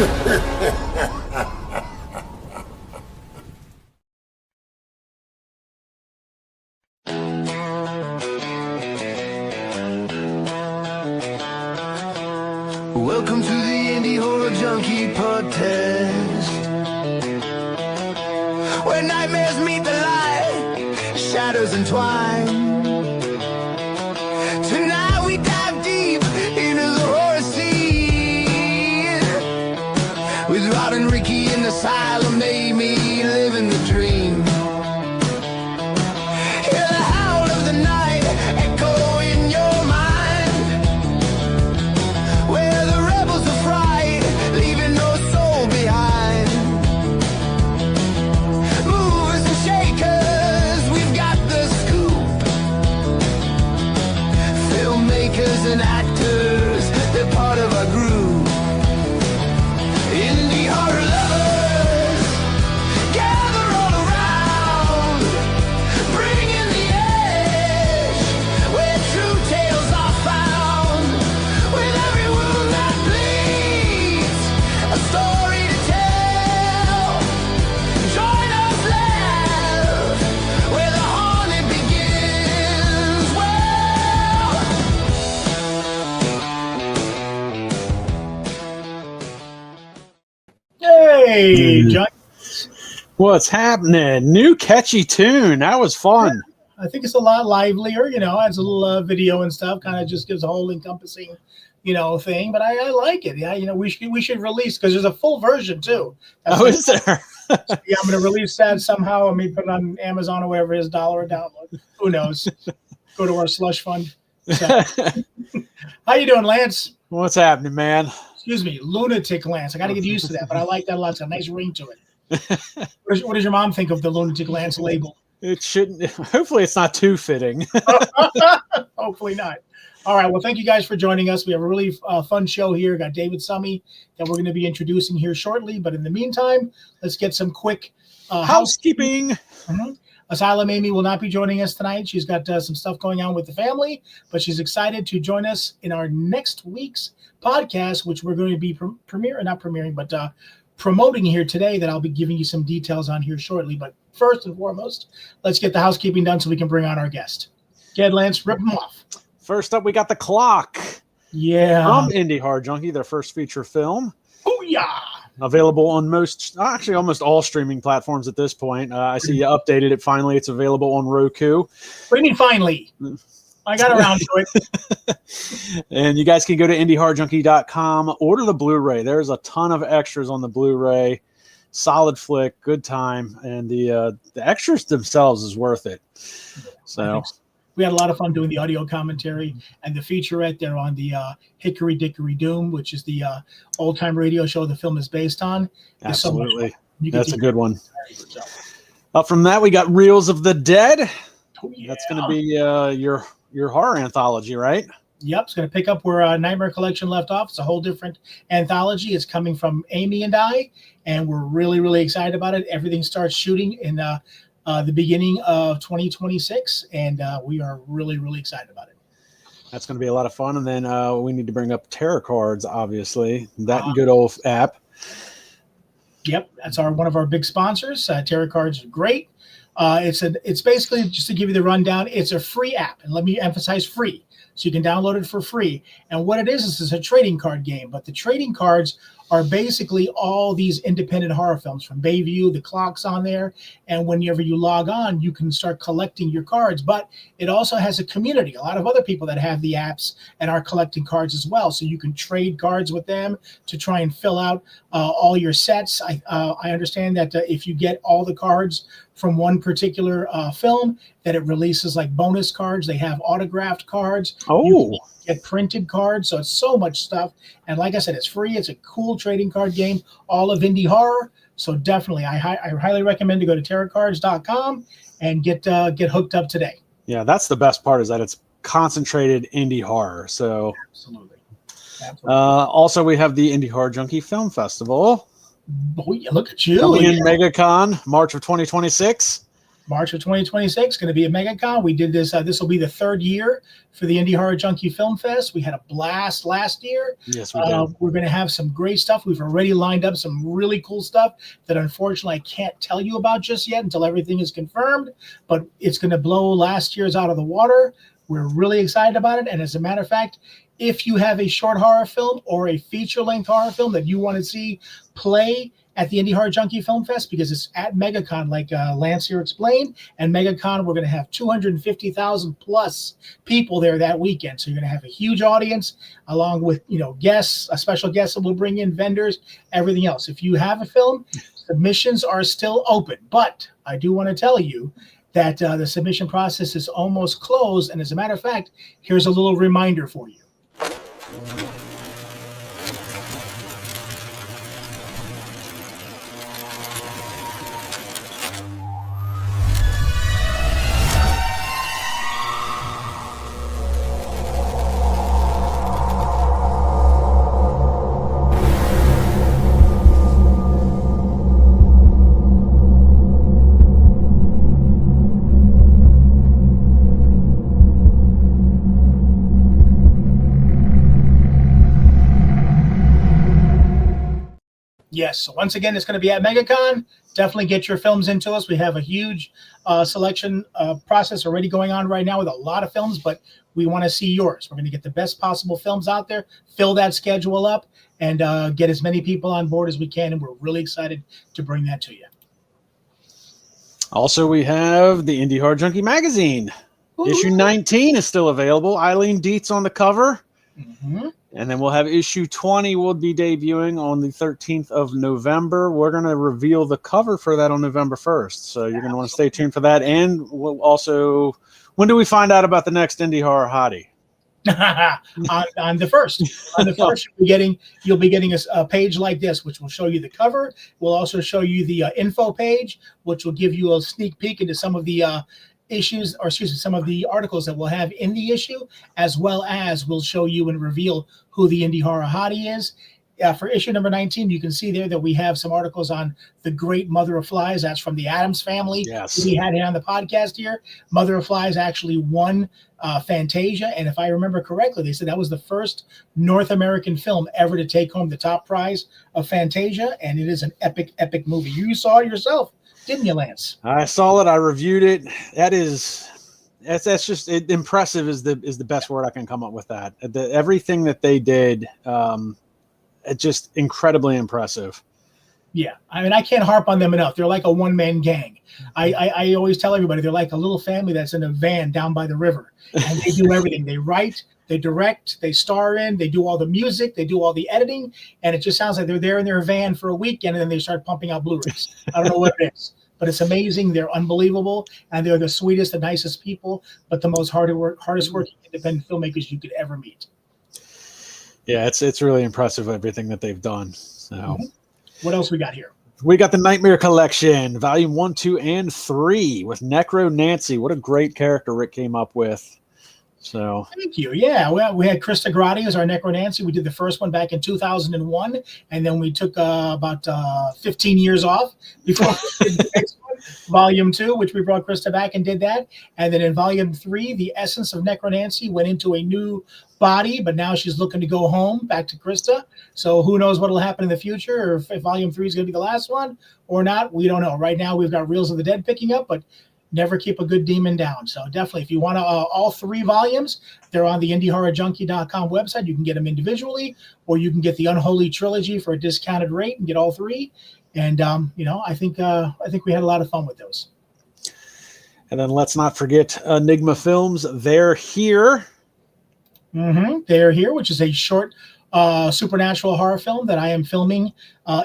Welcome to the Indie Horror Junkie Podcast, where nightmares meet the light, shadows entwine. Tonight we dive deep into the horror scene, with Rod and Ricky in the asylum, Amy living the dream. Hear the howl of the night echo in your mind, where the rebels of fright, leaving no soul behind. Movers and shakers, we've got the scoop. Filmmakers and actors, they're part of our group. Indie horror lovers, gather all around, bringing the edge, where true tales are found. With every wound that bleeds, a story to tell. Join us, laugh, where the haunted begins. Hey, John. What's happening? New catchy tune. That was fun. I think it's a lot livelier, adds a little video and stuff, kind of just gives a whole encompassing, thing. But I like it. Yeah, we should release, because there's a full version too. Is there? Yeah, I'm going to release that somehow. I may put it on Amazon or wherever it is, $1 a download. Who knows? Go to our slush fund. So. How you doing, Lance? What's happening, man? Excuse me, Lunatic Lance. I got to get used to that, but I like that a lot. It's a nice ring to it. What does your mom think of the Lunatic Lance label? It shouldn't. Hopefully, it's not too fitting. Hopefully not. All right. Well, thank you guys for joining us. We have a really fun show here. Got David Summey that we're going to be introducing here shortly. But in the meantime, let's get some quick housekeeping. Mm-hmm. Asylum Amy will not be joining us tonight. She's got some stuff going on with the family, but she's excited to join us in our next week's podcast, which we're going to be promoting here today, that I'll be giving you some details on here shortly. But first and foremost, let's get the housekeeping done so we can bring on our guest. Go ahead, Lance, rip them off. First up, we got The Clock. Yeah. From Indie Horror Junkie, their first feature film. Oh, yeah. Available on almost all streaming platforms at this point. I see you updated it finally. It's available on Roku. What do you mean finally? I got around to it. And you guys can go to indiehorrorjunkie.com, order the Blu-ray. There's a ton of extras on the Blu-ray. Solid flick, good time. And the extras themselves is worth it. So we had a lot of fun doing the audio commentary and the featurette there on the Hickory Dickory Doom, which is the old-time radio show the film is based on. Absolutely. So that's a good one. Up from that, we got Reels of the Dead. Oh, yeah. That's going to be your horror anthology, right? Yep, it's going to pick up where Nightmare Collection left off. It's a whole different anthology. It's coming from Amy and I, and we're really, really excited about it. Everything starts shooting in the beginning of 2026, and we are really, really excited about it. That's going to be a lot of fun. And then we need to bring up Tarot Cards, obviously. That good old app. Yep, that's one of our big sponsors. Tarot Cards are great. It's basically, just to give you the rundown, it's a free app, and let me emphasize free. So you can download it for free. And what it is it's a trading card game, but the trading cards are basically all these independent horror films from Bayview. The Clock's on there, and whenever you log on, you can start collecting your cards. But it also has a community, a lot of other people that have the apps and are collecting cards as well. So you can trade cards with them to try and fill out all your sets. I understand that if you get all the cards from one particular film, that it releases like bonus cards. They have autographed cards. Oh. Get printed cards. So it's so much stuff. And like I said, it's free. It's a cool trading card game, all of indie horror. So definitely, I highly recommend to go to tarotcards.com and get hooked up today. Yeah, that's the best part, is that it's concentrated indie horror. So Absolutely. Also, we have the Indie Horror Junkie Film Festival. Boy, look at you. Coming in MegaCon, March of 2026. March of 2026, going to be at MegaCon. We did this. This will be the third year for the Indie Horror Junkie Film Fest. We had a blast last year. Yes, we did. We're going to have some great stuff. We've already lined up some really cool stuff that unfortunately I can't tell you about just yet until everything is confirmed. But it's going to blow last year's out of the water. We're really excited about it. And as a matter of fact, if you have a short horror film or a feature-length horror film that you want to see play at the Indie Horror Junkie Film Fest, because it's at MegaCon, like Lance here explained, and MegaCon, we're going to have 250,000 plus people there that weekend. So you're going to have a huge audience, along with guests, a special guest that will bring in, vendors, everything else. If you have a film, submissions are still open. But I do want to tell you that the submission process is almost closed. And as a matter of fact, here's a little reminder for you. Yes. So once again, it's going to be at MegaCon. Definitely get your films into us. We have a huge selection process already going on right now with a lot of films, but we want to see yours. We're going to get the best possible films out there, fill that schedule up, and get as many people on board as we can. And we're really excited to bring that to you. Also, we have the Indie Horror Junkie magazine. Ooh. Issue 19 is still available. Eileen Dietz on the cover. Mm-hmm. And then we'll have issue 20 will be debuting on the 13th of November. We're going to reveal the cover for that on November 1st. So you're going to want to stay tuned for that. And we'll also, when do we find out about the next Indie Horror Hottie? on the first. On the first, you'll be getting a page like this, which will show you the cover. We'll also show you the info page, which will give you a sneak peek into some of the some of the articles that we'll have in the issue, as well as we'll show you and reveal who the Indie Horror Hottie is. For issue number 19, you can see there that we have some articles on the great Mother of Flies. That's from the Addams Family. Yes. We had it on the podcast here. Mother of Flies actually won Fantasia, and if I remember correctly, they said that was the first North American film ever to take home the top prize of Fantasia, and it is an epic, epic movie. You saw it yourself, didn't you, Lance? I saw it. I reviewed it. That's just impressive is the best word I can come up with. That everything that they did, it's just incredibly impressive. Yeah, I mean, I can't harp on them enough. They're like a one-man gang. I always tell everybody they're like a little family that's in a van down by the river, and they do everything. They write, they direct, they star in, they do all the music, they do all the editing, and it just sounds like they're there in their van for a weekend, and then they start pumping out Blu-rays. I don't know what it is, but it's amazing. They're unbelievable, and they're the sweetest, the nicest people, but the most hardest working independent filmmakers you could ever meet. Yeah, it's really impressive everything that they've done. So. Mm-hmm. What else we got here? We got the Nightmare Collection, Volume 1, 2, and 3 with Necro Nancy. What a great character Rick came up with. So thank you. Yeah, we had Krista Grotti as our Necro Nancy. We did the first one back in 2001, and then we took about 15 years off before we did the next one, Volume 2, which we brought Krista back and did that. And then in Volume 3, the essence of Necro Nancy went into a new body, but now she's looking to go home, back to Krista. So who knows what will happen in the future, or if Volume 3 is going to be the last one or not. We don't know. Right now, we've got Reels of the Dead picking up, but never keep a good demon down. So definitely, if you want all 3 volumes, they're on the IndieHorrorJunkie.com website. You can get them individually, or you can get the Unholy Trilogy for a discounted rate and get all 3. And I think we had a lot of fun with those. And then let's not forget Enigma Films. They're Here. Mm-hmm. They're Here, which is a short supernatural horror film that I am filming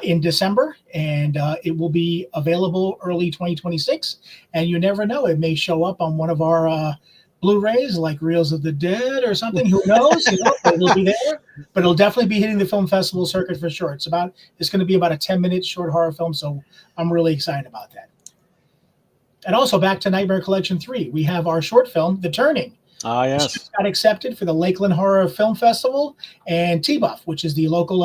in December, and it will be available early 2026. And you never know, it may show up on one of our Blu-rays, like Reels of the Dead or something. Who knows? It'll be there, but it'll definitely be hitting the film festival circuit for sure. It's going to be about a 10-minute short horror film, so I'm really excited about that. And also, back to Nightmare Collection 3, we have our short film, The Turning. Yes. Just got accepted for the Lakeland Horror Film Festival, and T-Buff, which is the local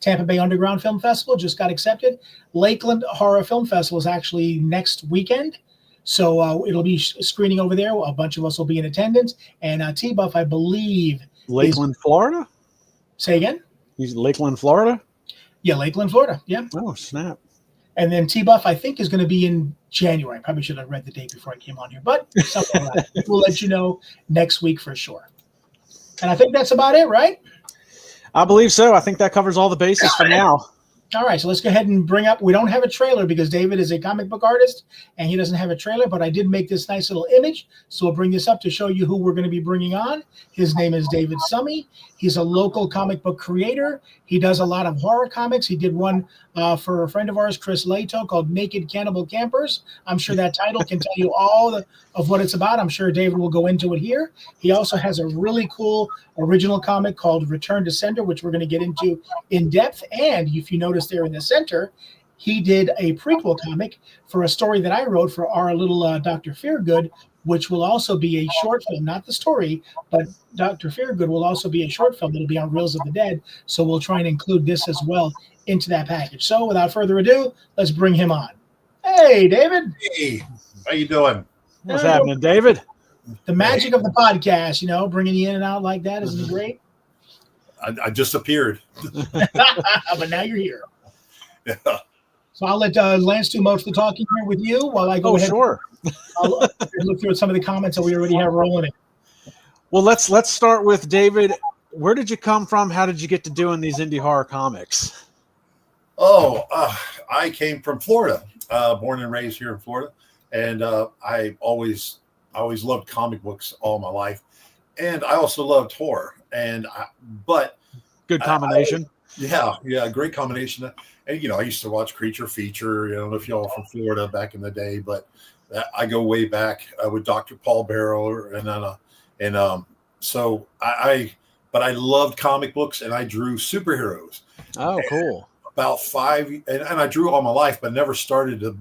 Tampa Bay Underground Film Festival, just got accepted. Lakeland Horror Film Festival is actually next weekend. So it'll be screening over there. A bunch of us will be in attendance. And T-Buff, I believe, Lakeland, Florida? Say again? He's Lakeland, Florida? Yeah, Lakeland, Florida. Yeah. Oh, snap. And then T-Buff, I think, is going to be in January. I probably should have read the date before I came on here, but something like that. We'll let you know next week for sure. And I think that's about it, right? I believe so. I think that covers all the bases for now. All right, so let's go ahead and bring up. We don't have a trailer because David is a comic book artist and he doesn't have a trailer, but I did make this nice little image. So we'll bring this up to show you who we're going to be bringing on. His name is David Summey. He's a local comic book creator. He does a lot of horror comics. He did one for a friend of ours, Chris Lato, called Naked Cannibal Campers. I'm sure that title can tell you all of what it's about. I'm sure David will go into it here. He also has a really cool original comic called Return to Sender, which we're going to get into in depth. And if you notice there in the center, he did a prequel comic for a story that I wrote for our little Dr. Feargood, which will also be a short film, not the story, but Dr. Feargood will also be a short film that'll be on Reels of the Dead. So we'll try and include this as well into that package. So without further ado, let's bring him on. Hey, David. Hey, how you doing? What's happening, David? The magic of the podcast, bringing you in and out like that. Isn't it great? I just appeared. But now you're here. Yeah. So I'll let Lance do most of the talking here with you while I go ahead. Sure. I'll look through some of the comments that we already have rolling in. Well, let's start with David. Where did you come from? How did you get to doing these indie horror comics? I came from Florida, born and raised here in Florida, and I always loved comic books all my life, and I also loved horror. But good combination. Yeah, great combination. And I used to watch Creature Feature. I don't know if y'all are from Florida back in the day, but I go way back with Dr. Paul Barrow, so I loved comic books, and I drew superheroes. Oh, cool. About 5, and I drew all my life, but never started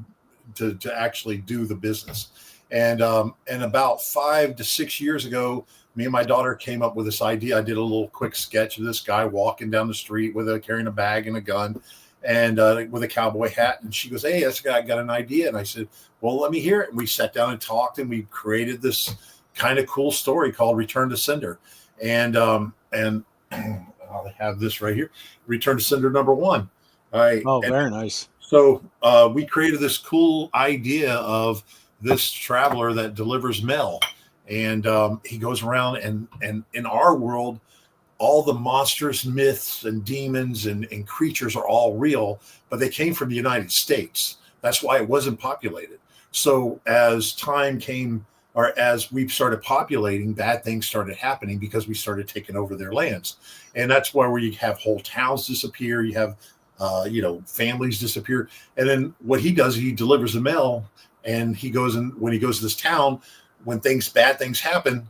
to actually do the business. And about 5 to 6 years ago, me and my daughter came up with this idea. I did a little quick sketch of this guy walking down the street carrying a bag and a gun, and with a cowboy hat. And she goes, "Hey, this guy got an idea." And I said, "Well, let me hear it." And we sat down and talked, and we created this kind of cool story called Return to Sender. And I'll have this right here, Return to Sender number 1. All right. Oh, very nice. So we created this cool idea of this traveler that delivers mail. And he goes around, and in our world, all the monsters, myths, and demons and creatures are all real, but they came from the United States. That's why it wasn't populated. So as time came, or as we started populating, bad things started happening because we started taking over their lands. And that's where you have whole towns disappear. You have, families disappear. And then what he does, he delivers the mail, and when he goes to this town, when bad things happen,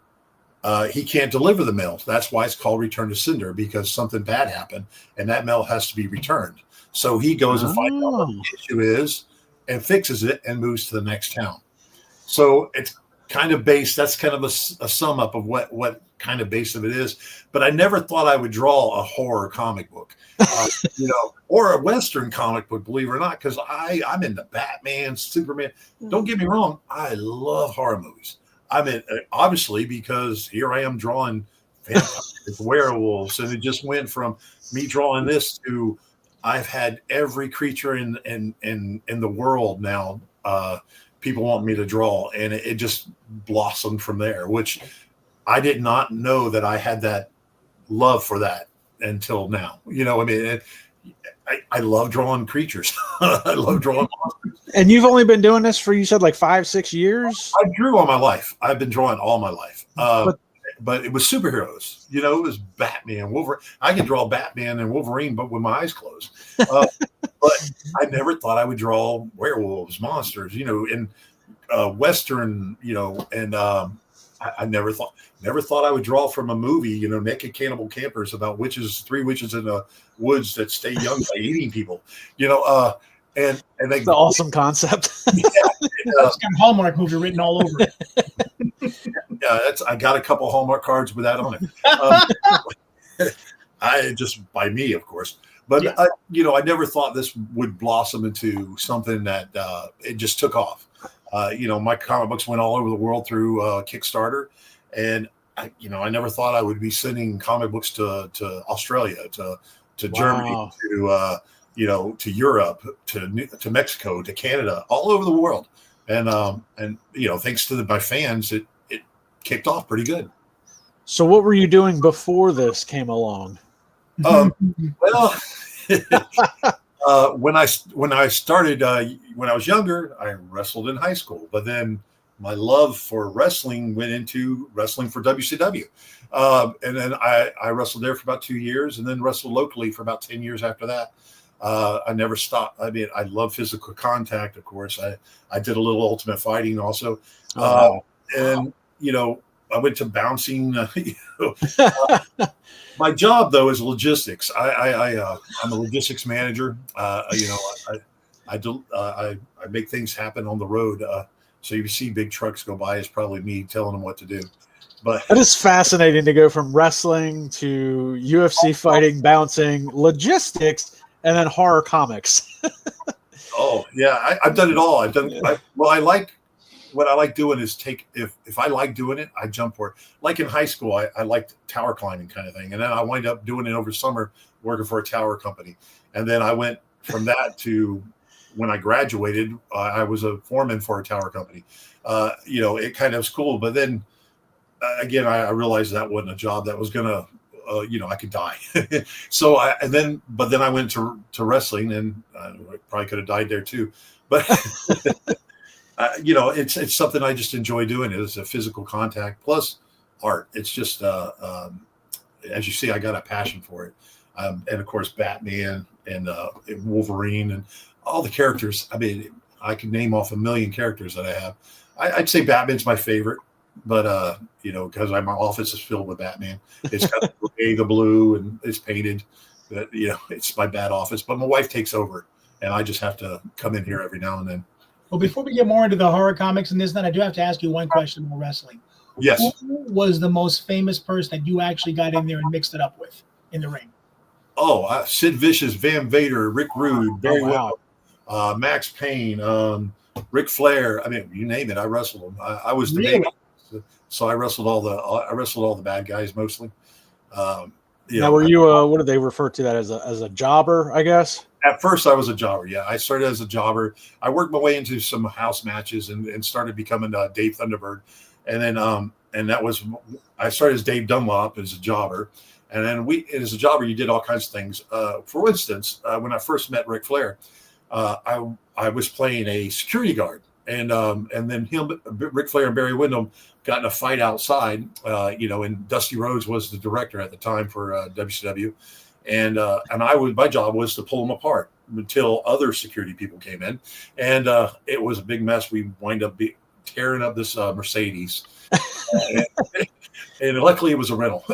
he can't deliver the mail. That's why it's called Return to Sender, because something bad happened and that mail has to be returned. So he goes and finds out what the issue is and fixes it and moves to the next town. So it's kind of based, that's kind of a sum up of what kind of base of it is. But I never thought I would draw a horror comic book, or a Western comic book, believe it or not, because I'm into Batman, Superman. Don't get me wrong, I love horror movies. I mean, obviously, because here I am drawing vampires, werewolves, and it just went from me drawing this to I've had every creature in the world now. People want me to draw, and it just blossomed from there. Which I did not know that I had that love for that until now. I love drawing creatures. I love drawing monsters. And you've only been doing this for, you said, like 5-6 years? I drew all my life. I've been drawing all my life. But it was superheroes. It was Batman, Wolverine. I can draw Batman and Wolverine, but with my eyes closed. But I never thought I would draw werewolves, monsters, in Western, and I never thought I would draw from a movie, Naked Cannibal Campers, about 3 witches in the woods that stay young by eating people, and they, it's an awesome concept. It's got a Hallmark movie written all over it. I got a couple Hallmark cards with that on it. I just by me, of course, but yeah. I never thought this would blossom into something that it just took off. My comic books went all over the world through Kickstarter, and I never thought I would be sending comic books to Australia, to Germany, to Europe, to Mexico, to Canada, all over the world. And thanks to my fans, it kicked off pretty good. So what were you doing before this came along? Well, when I started, when I was younger, I wrestled in high school, but then my love for wrestling went into wrestling for WCW. And then I wrestled there for about 2 years, and then wrestled locally for about 10 years after that. I never stopped. I mean, I love physical contact, of course. I did a little Ultimate Fighting also. And, I went to bouncing. My job, though, is logistics. I'm a logistics manager. I make things happen on the road. So you see big trucks go by, it's probably me telling them what to do. But it is fascinating to go from wrestling to UFC fighting, bouncing, logistics, and then horror comics. Oh yeah, I've done it all. What I like doing is if I like doing it, I jump for it. Like in high school, I liked tower climbing kind of thing, and then I wind up doing it over summer, working for a tower company, and then I went from that to when I graduated, I was a foreman for a tower company. It kind of was cool, but then again, I realized that wasn't a job that was gonna, I could die. But then I went to wrestling, and I probably could have died there too. But it's something I just enjoy doing. It's a physical contact plus art. It's just as you see, I got a passion for it, and of course Batman and Wolverine and all the characters. I mean, I could name off a million characters that I have. I'd say Batman's my favorite, but because my office is filled with Batman. It's got the blue and it's painted. But it's my bad office. But my wife takes over, and I just have to come in here every now and then. Well, before we get more into the horror comics and this, then I do have to ask you one question about wrestling. Yes. Who was the most famous person that you actually got in there and mixed it up with in the ring? Oh, Sid Vicious, Van Vader, Rick Rude, Barry Windham, Max Payne, Ric Flair. I mean, you name it, I wrestled them. I was the baby, so I wrestled all the bad guys mostly. Now, were you? What do they refer to that as a jobber? I guess. At first, I was a jobber. Yeah, I started as a jobber. I worked my way into some house matches and started becoming Dave Thunderbird, and then I started as Dave Dunlop as a jobber, and then as a jobber you did all kinds of things. For instance, when I first met Ric Flair, I was playing a security guard, and then Ric Flair and Barry Windham got in a fight outside. And Dusty Rhodes was the director at the time for WCW. And my job was to pull them apart until other security people came in, and it was a big mess. We wind up tearing up this Mercedes, and luckily it was a rental.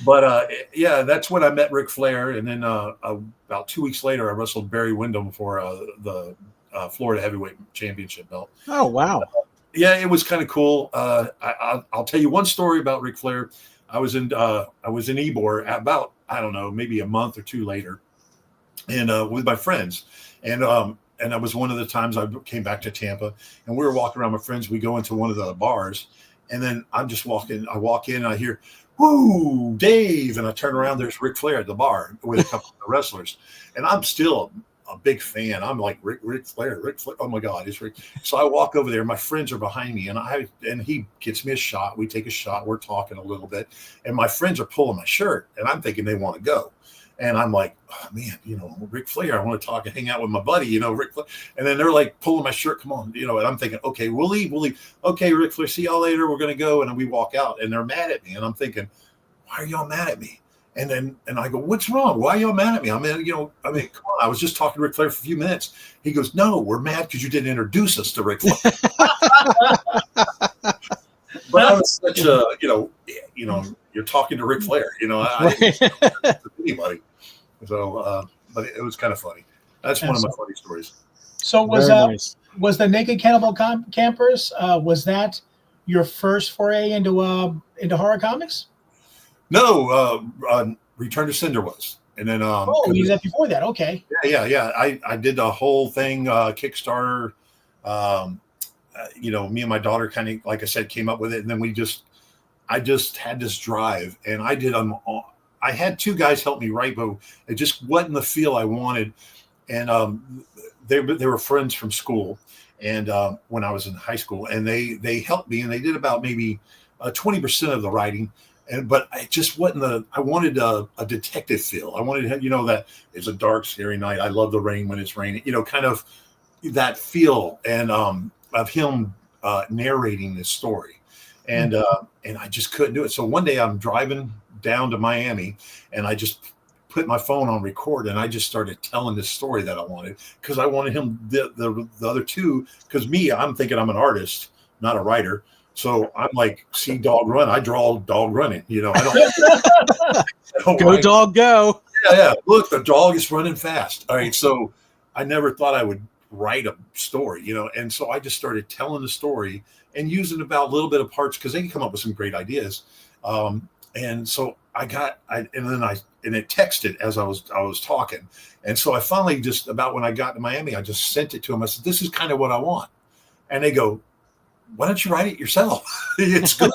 But that's when I met Ric Flair, and then about 2 weeks later, I wrestled Barry Windham for the Florida Heavyweight Championship belt. Oh wow! It was kind of cool. I'll tell you one story about Ric Flair. I was in Ybor about, I don't know, maybe a month or two later, and with my friends, and that was one of the times I came back to Tampa, and we were walking around with friends. We go into one of the bars, and then I'm just walking. I walk in, and I hear, "Woo, Dave!" And I turn around. There's Ric Flair at the bar with a couple of wrestlers, and I'm still a big fan. I'm like, Ric Flair. Oh my God, it's Ric. So I walk over there. My friends are behind me, and he gets me a shot. We take a shot. We're talking a little bit, and my friends are pulling my shirt, and I'm thinking they want to go, and I'm like, oh man, Ric Flair. I want to talk and hang out with my buddy, Ric Flair. And then they're like pulling my shirt. Come on, and I'm thinking, okay, we'll leave. Okay, Ric Flair. See y'all later. We're gonna go, and we walk out, and they're mad at me, and I'm thinking, why are y'all mad at me? And I go, what's wrong? Why are y'all mad at me? Come on. I was just talking to Ric Flair for a few minutes. He goes, no, we're mad because you didn't introduce us to Ric Flair. But I was such a, you're talking to Ric Flair, I didn't to anybody. So, but it was kind of funny. That's one of my funny stories. So was the Naked Cannibal Campers, was that your first foray into horror comics? No, Return to Cinder was, and then you did that before that, okay? Yeah. I did the whole thing, Kickstarter, Me and my daughter kind of, like I said, came up with it, and then I just had this drive, and I had two guys help me write, but it just wasn't the feel I wanted. And they were friends from school, and when I was in high school, and they helped me, and they did about maybe 20% of the writing. But I just wasn't I wanted a detective feel. I wanted, that it's a dark, scary night. I love the rain when it's raining, kind of that feel, and of him narrating this story. And I just couldn't do it. So one day I'm driving down to Miami, and I just put my phone on record, and I just started telling this story that I wanted, because I wanted him, the other two, because I'm thinking I'm an artist, not a writer. So I'm like, see dog run, I draw dog running. I don't go dog go. Yeah. Look, the dog is running fast. All right. So I never thought I would write a story, and so I just started telling the story and using about a little bit of parts, because they can come up with some great ideas. And so and it texted as I was talking. And so I finally, just about when I got to Miami, I just sent it to them. I said, this is kind of what I want. And they go, why don't you write it yourself? It's good.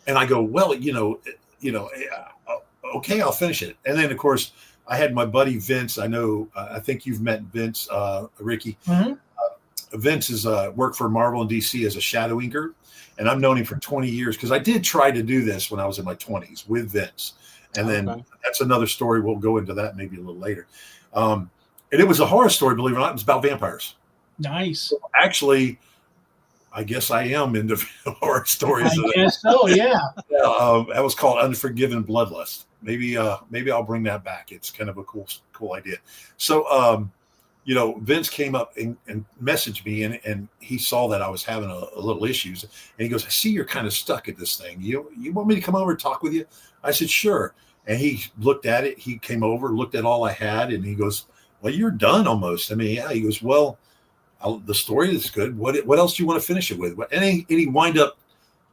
And I go, well, okay, I'll finish it. And then of course I had my buddy Vince. I think you've met Vince, Ricky. Mm-hmm. Vince is worked for Marvel and DC as a shadow inker, and I've known him for 20 years, because I did try to do this when I was in my 20s with Vince. And then that's another story. We'll go into that maybe a little later. And it was a horror story, believe it or not. It was about vampires. Nice. So actually, I guess I am into horror stories. I guess so, yeah. That was called Unforgiven Bloodlust. Maybe I'll bring that back. It's kind of a cool idea. So, Vince came up and messaged me, and he saw that I was having a little issues, and he goes, I see you're kind of stuck at this thing. You want me to come over and talk with you? I said, sure. And he looked at it. He came over, looked at all I had, and he goes, well, you're done almost. I mean, yeah. He goes, well, the story is good. What else do you want to finish it with? And he wind up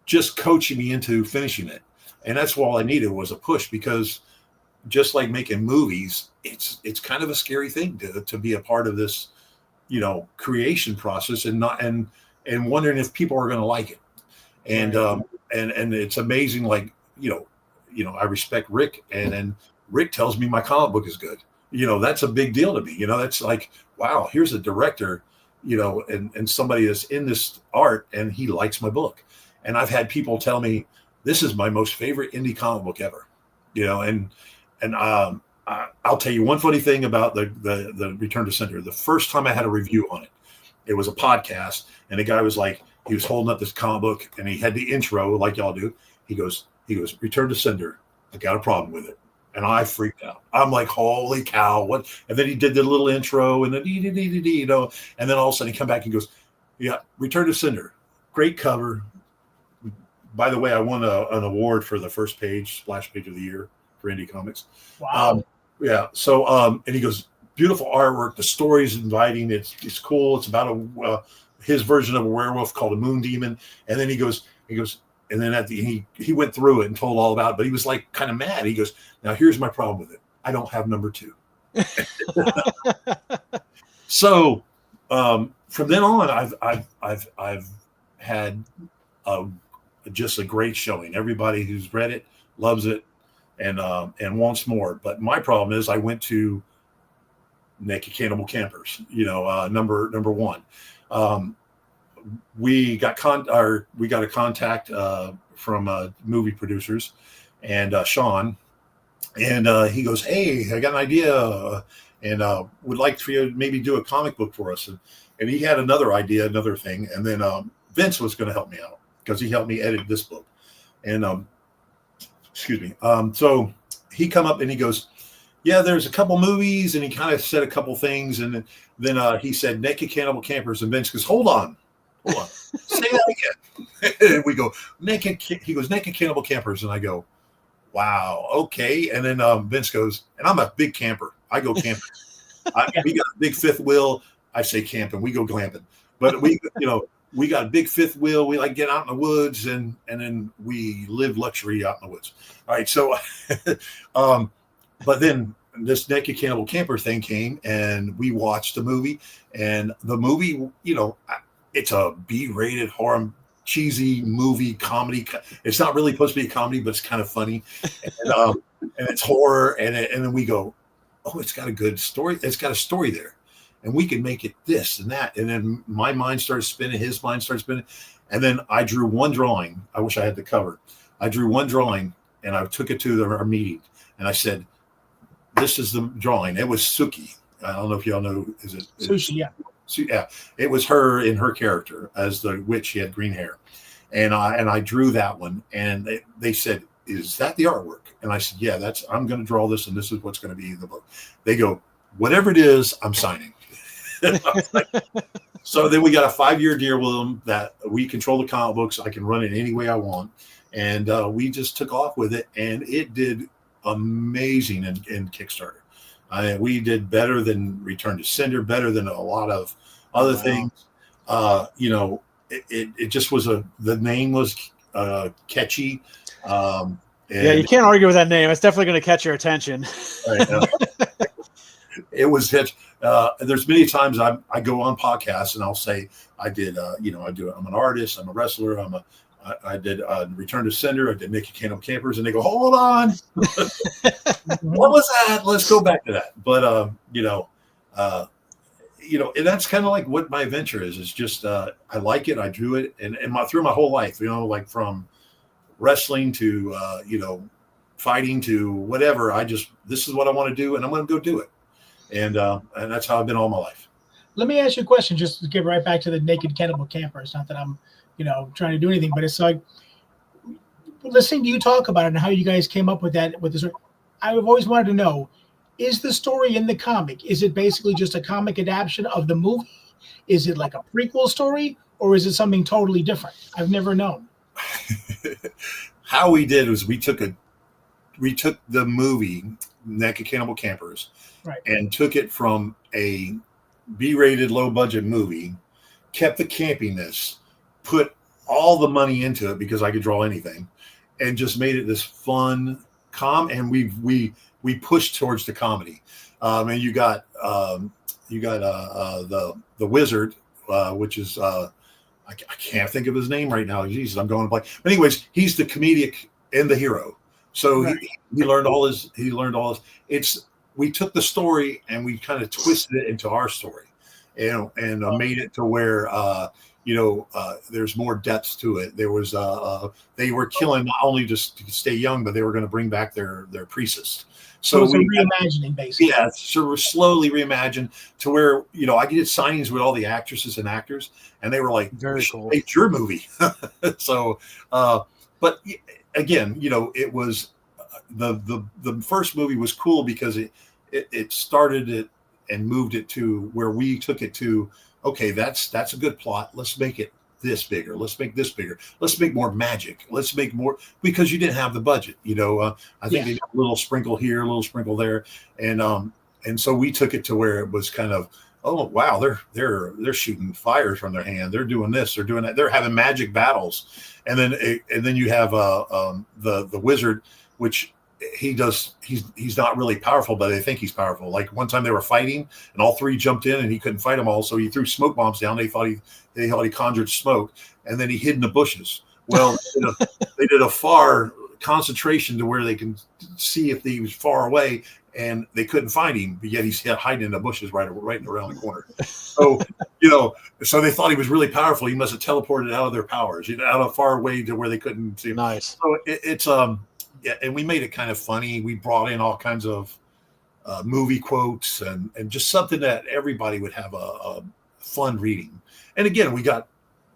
just coaching me into finishing it. And that's all I needed was a push, because just like making movies, it's kind of a scary thing to be a part of this, creation process, and wondering if people are going to like it. And and it's amazing. Like, I respect Rick, and then Rick tells me my comic book is good. That's a big deal to me. That's like, wow, here's a director, and somebody that's in this art, and he likes my book. And I've had people tell me, this is my most favorite indie comic book ever, and I'll tell you one funny thing about the Return to Sender. The first time I had a review on it, it was a podcast, and the guy was like, he was holding up this comic book, and he had the intro like y'all do. He goes, Return to Sender, I got a problem with it. And I freaked out. I'm like, holy cow, what? And then he did the little intro, and then and then all of a sudden he come back and goes, yeah, Return to Sender, great cover. By the way, I won an award for the first page, splash page of the year for Indie Comics. Wow. Yeah. So, and he goes, beautiful artwork. The story's inviting. It's cool. It's about his version of a werewolf called a moon demon. And then he goes, and then at the he went through it and told all about it, but he was like kind of mad. He goes, now here's my problem with it. I don't have number 2. So from then on, I've had just a great showing. Everybody who's read it loves it and wants more. But my problem is I went to Naked Cannibal Campers, number 1. We got a contact from movie producers and Sean, and he goes, hey, I got an idea, and would like for you to maybe do a comic book for us. And he had another idea, another thing. And then Vince was going to help me out, because he helped me edit this book. And excuse me. So he come up and he goes, yeah, there's a couple movies, and he kind of said a couple things, and then he said Naked Cannibal Campers, and Vince goes, hold on, say that again. And we go, he goes, Naked Cannibal Campers, and I go, wow, okay. And then Vince goes, and I'm a big camper. I go camping. We got a big fifth wheel. I say camping. We go glamping. But we got a big fifth wheel. We like get out in the woods, and then we live luxury out in the woods. All right. So, but then this Naked Cannibal Camper thing came, and we watched the movie. And the movie, it's a B-rated horror, cheesy movie comedy. It's not really supposed to be a comedy, but it's kind of funny. And it's horror. And then we go, oh, it's got a good story. It's got a story there. And we can make it this and that. And then my mind started spinning. His mind started spinning. And then I drew one drawing. I wish I had the cover. I drew one drawing, and I took it to our meeting. And I said, this is the drawing. It was Suki. I don't know if y'all know. Is it Sushi? Yeah. Yeah. It was her in her character as the witch. She had green hair. And I drew that one. And they said, is that the artwork? And I said, yeah, I'm going to draw this, and this is what's going to be in the book. They go, whatever it is, I'm signing. So then we got a 5-year deal with them that we control the comic books. I can run it any way I want. And we just took off with it, and it did amazing in Kickstarter. We did better than Return to Sender, better than a lot of other things. It just was the name was catchy. Yeah, you can't argue with that name. It's definitely going to catch your attention. Right, it was hit. There's many times I go on podcasts and I'll say I did. I'm an artist. I'm a wrestler. I did Return to Sender. I did Naked Cannibal Campers, and they go, hold on, what was that? Let's go back to that. But and that's kind of like what my venture is. It's just I like it. I drew it, and through my whole life, like from wrestling to fighting to whatever. This is what I want to do, and I'm going to go do it. And that's how I've been all my life. Let me ask you a question, just to get right back to the Naked Cannibal Campers. Not that I'm, trying to do anything, but it's like listening to you talk about it and how you guys came up with that. With this, I've always wanted to know: is the story in the comic? Is it basically just a comic adaptation of the movie? Is it like a prequel story, or is it something totally different? I've never known. How we did was we took the movie Naked Cannibal Campers, right, and took it from a B-rated low budget movie, kept the campiness, put all the money into it because I could draw anything, and just made it this fun and we pushed towards the comedy. And you got the wizard, which is I can't think of his name right now. Jesus, I'm going to blank. But anyways, he's the comedic and the hero. So right. he learned all his. We took the story and we kind of twisted it into our story, and made it to where there's more depth to it. There was they were killing not only just to stay young, but they were going to bring back their priestess. So it's reimagining, basically. Yeah, so we're slowly reimagined to where I did signings with all the actresses and actors, and they were like, "Very cool, it's your movie." So, but again, it was the first movie was cool because it started it and moved it to where we took it to. Okay, that's a good plot. Let's make it this bigger. Let's make this bigger. Let's make more magic. Let's make more, because you didn't have the budget. I think they did a little sprinkle here, a little sprinkle there, and so we took it to where it was kind of, oh wow, they're shooting fires from their hand. They're doing this. They're doing that. They're having magic battles, and then you have the wizard, which he's not really powerful, but they think he's powerful. Like one time they were fighting and all three jumped in and he couldn't fight them all. So he threw smoke bombs down. They thought he conjured smoke, and then he hid in the bushes. Well, they did a far concentration to where they can see if he was far away, and they couldn't find him, but yet he's hiding in the bushes right around the corner. So, so they thought he was really powerful. He must have teleported out of their powers, out of far away to where they couldn't see him. Nice. So it's yeah, and we made it kind of funny. We brought in all kinds of movie quotes and just something that everybody would have a fun reading. And again, we got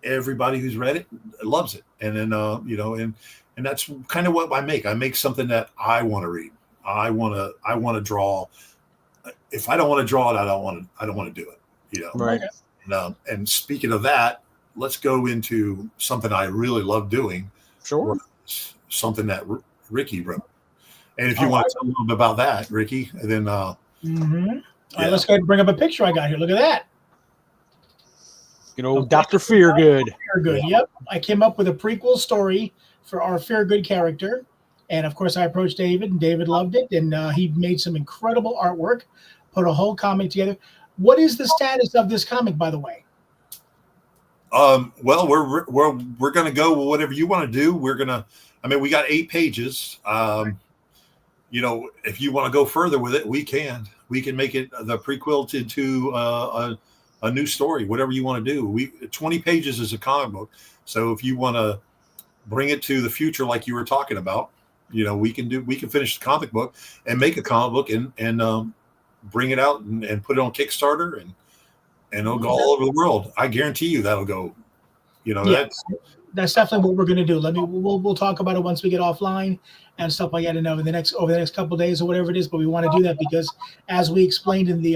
everybody who's read it loves it. And then and that's kind of what I make. I make something that I want to read. I want to draw. If I don't want to draw it, I don't want to do it. Right. And speaking of that, let's go into something I really love doing. Sure. Something that Ricky wrote. And if you want to tell a little bit about that, Ricky, and then All right, let's go ahead and bring up a picture I got here. Look at that. Good old Dr. Feargood. Feargood, yep. I came up with a prequel story for our Feargood character. And of course, I approached David, and David loved it, and he made some incredible artwork, put a whole comic together. What is the status of this comic, by the way? Well, we're going to go with whatever you want to do. We got 8 pages. If you want to go further with it, we can make it the prequel to a new story, whatever you want to do. 20 pages is a comic book. So if you want to bring it to the future, like you were talking about, we can finish the comic book and make a comic book and bring it out and put it on Kickstarter and it'll go all over the world. I guarantee you that'll go, that's definitely what we're going to do. We'll talk about it once we get offline and stuff like that. Over the next couple of days or whatever it is. But we want to do that because, as we explained in the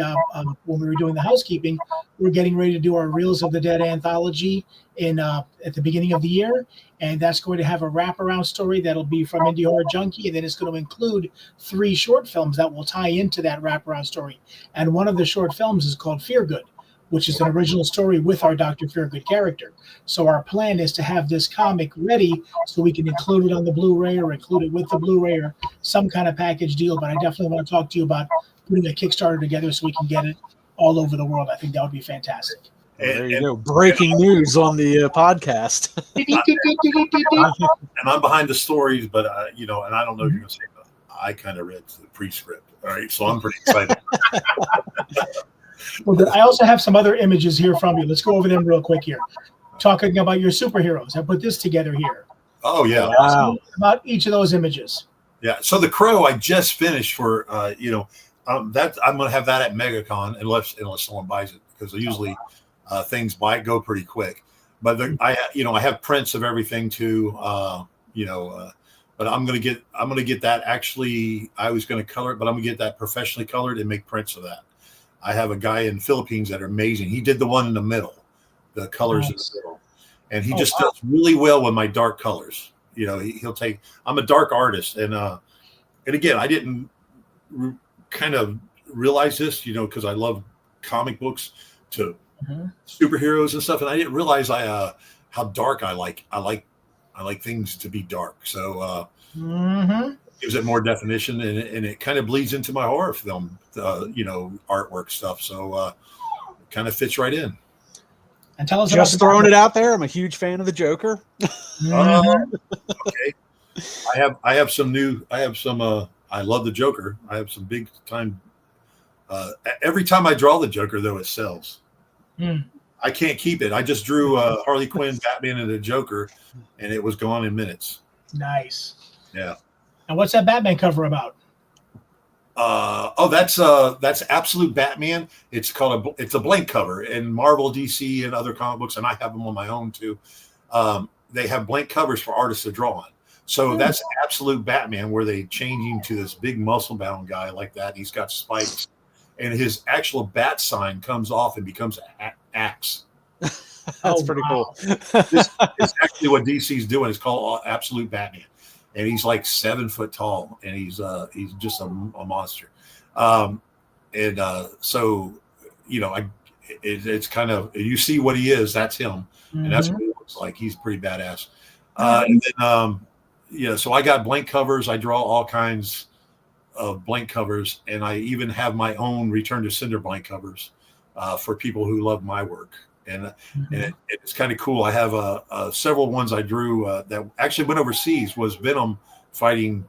when we were doing the housekeeping, we're getting ready to do our Reels of the Dead anthology at the beginning of the year, and that's going to have a wraparound story that'll be from Indie Horror Junkie, and then it's going to include 3 short films that will tie into that wraparound story. And one of the short films is called Fear Good, which is an original story with our Dr. Feargood character. So our plan is to have this comic ready so we can include it on the Blu-ray or include it with the Blu-ray or some kind of package deal. But I definitely want to talk to you about putting a Kickstarter together so we can get it all over the world. I think that would be fantastic. There you go. Breaking news on the podcast. And I'm behind the stories, but and I don't know if you're going to say that. I kind of read the pre-script. All right, so I'm pretty excited. Well, I also have some other images here from you. Let's go over them real quick here. Talking about your superheroes. I put this together here. Oh, yeah. Wow. About each of those images. Yeah. So the Crow I just finished for, that I'm going to have that at MegaCon unless someone buys it, because usually things might go pretty quick. But I have prints of everything too, but I'm going to get that. Actually, I was going to color it, but I'm going to get that professionally colored and make prints of that. I have a guy in the Philippines that are amazing. He did the one in the middle, the colors in the middle, and he just does really well with my dark colors. He'll take. I'm a dark artist, and again, I didn't kind of realize this, because I love comic books to superheroes and stuff, and I didn't realize how dark I like. I like things to be dark, so gives it more definition, and it kind of bleeds into my horror film, artwork stuff. So it kind of fits right in. And tell us just throwing it out there. I'm a huge fan of the Joker. Okay. I have some. I love the Joker. I have some big time. Every time I draw the Joker, though, it sells. I can't keep it. I just drew Harley Quinn, Batman, and the Joker, and it was gone in minutes. Nice. Yeah. And what's that Batman cover about? That's Absolute Batman. It's called it's a blank cover, and Marvel, DC, and other comic books, and I have them on my own too. They have blank covers for artists to draw on. So that's Absolute Batman, where they change him to this big muscle-bound guy like that. He's got spikes, and his actual bat sign comes off and becomes an axe. That's pretty cool. This is actually what DC's doing. It's called Absolute Batman. And he's like 7 foot tall, and he's just a monster. So it's kind of, you see what he is. That's him, and that's what he looks like. He's pretty badass. And then so I got blank covers. I draw all kinds of blank covers, and I even have my own Return to Cinder blank covers for people who love my work. And it's kind of cool. I have several ones I drew that actually went overseas. Was Venom fighting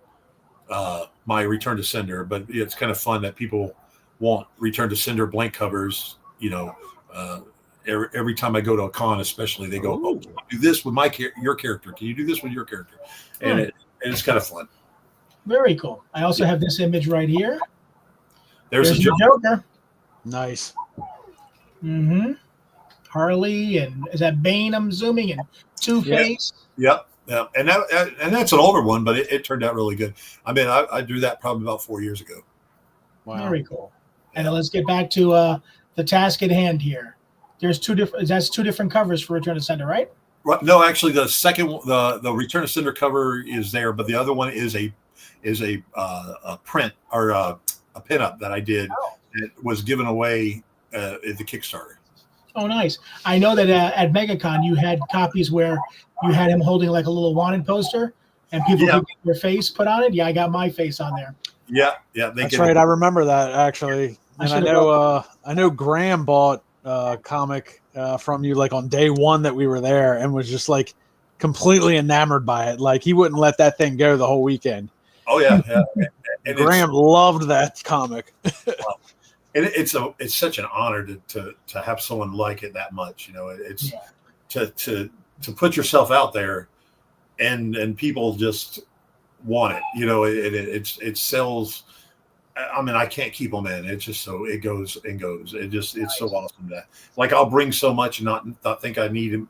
my Return to Cinder, but it's kind of fun that people want Return to Cinder blank covers. Every time I go to a con, especially, they go, "Oh, can you do this with your character? Can you do this with your character?" And it's kind of fun. Very cool. I also have this image right here. There's a Joker. Nice. Harley, and is that Bane? I'm zooming, and Two-Face. Yep. And that's an older one, but it turned out really good. I mean, I drew that probably about 4 years ago. Wow. Very cool. And then let's get back to the task at hand here. There's two different covers for Return to Cinder, right? Right. No, actually, the second the Return to Cinder cover is there, but the other one is a print or a pinup that I did. It was given away at the Kickstarter. Oh, nice. I know that at MegaCon you had copies where you had him holding like a little wanted poster. and people can get their face put on it. Yeah, I got my face on there. Yeah. That's right. I remember that actually. And I know Graham bought a comic from you like on day one that we were there and was just like completely enamored by it. Like he wouldn't let that thing go the whole weekend. Oh yeah. And Graham loved that comic. And it's such an honor to have someone like it that much. You know, it's to put yourself out there and people just want it. You know, it sells. I mean, I can't keep them in. It's just so it goes and goes. It's so awesome that like I'll bring so much and not think I need them.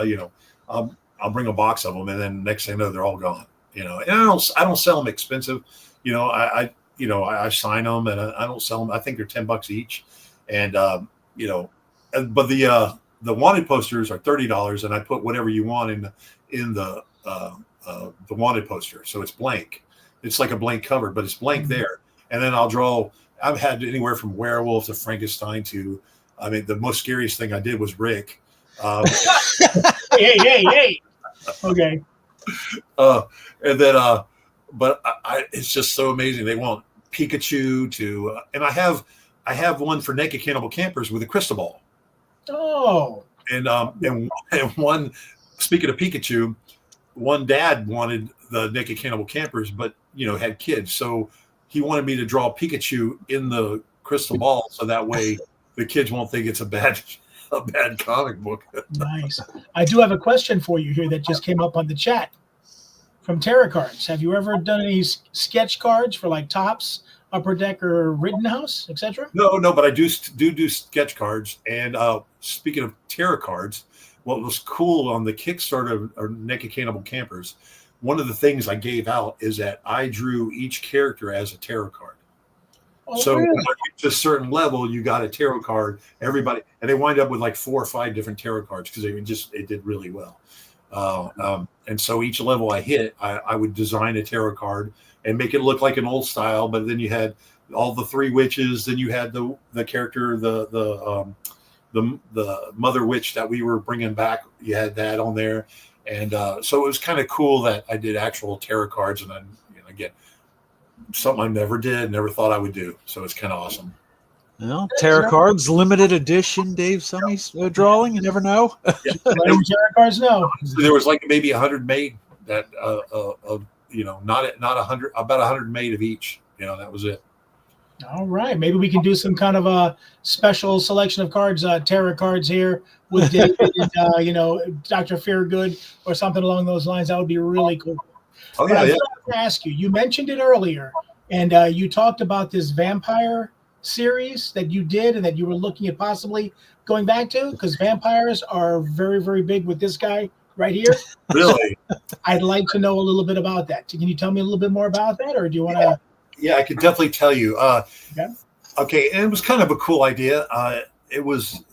You know, I'll bring a box of them and then next thing I know they're all gone. You know, and I don't sell them expensive. You know, I sign them and I don't sell them. I think they're $10 each, and you know, but the wanted posters are $30, and I put whatever you want in the wanted poster, so it's blank. It's like a blank cover, but it's blank there. And then I'll draw. I've had anywhere from werewolf to Frankenstein to, I mean, the most scariest thing I did was Rick. Hey. Okay. And then, but it's just so amazing. They want Pikachu to, and I have one for naked cannibal campers with a crystal ball. Oh. And one, speaking of Pikachu, one dad wanted the naked cannibal campers, but had kids, so he wanted me to draw Pikachu in the crystal ball, so that way the kids won't think it's a bad comic book. Nice. I do have a question for you here that just came up on the chat from Tarot Cards. Have you ever done any sketch cards for like Topps, Upper Deck, or Rittenhouse, etc.? No, but I do sketch cards. And speaking of tarot cards, what was cool on the Kickstarter of Naked Cannibal Campers, one of the things I gave out is that I drew each character as a tarot card. Oh, so really? when you get to a certain level, you got a tarot card. Everybody, and they wind up with like 4 or 5 different tarot cards because it did really well. And so each level I hit, I would design a tarot card and make it look like an old style. But then you had all the 3 witches. Then you had the character, the mother witch that we were bringing back. You had that on there. And so it was kind of cool that I did actual tarot cards, and then again, something I never thought I would do. So it's kind of awesome. Well, tarot cards, limited edition, Dave Summey's drawing. You never know. Yeah. Tarot cards, no. There was like maybe 100 made that, not 100, about 100 made of each. That was it. All right, maybe we can do some kind of a special selection of cards, tarot cards here with David and Dr. Feargood or something along those lines. That would be really cool. Oh but yeah. I have to ask you. You mentioned it earlier, and you talked about this vampire series that you did and that you were looking at possibly going back to, because vampires are very, very big with this guy right here. Really? I'd like to know a little bit about that. Can you tell me a little bit more about that, or do you want to? Yeah, I could definitely tell you. Okay, and it was kind of a cool idea. It was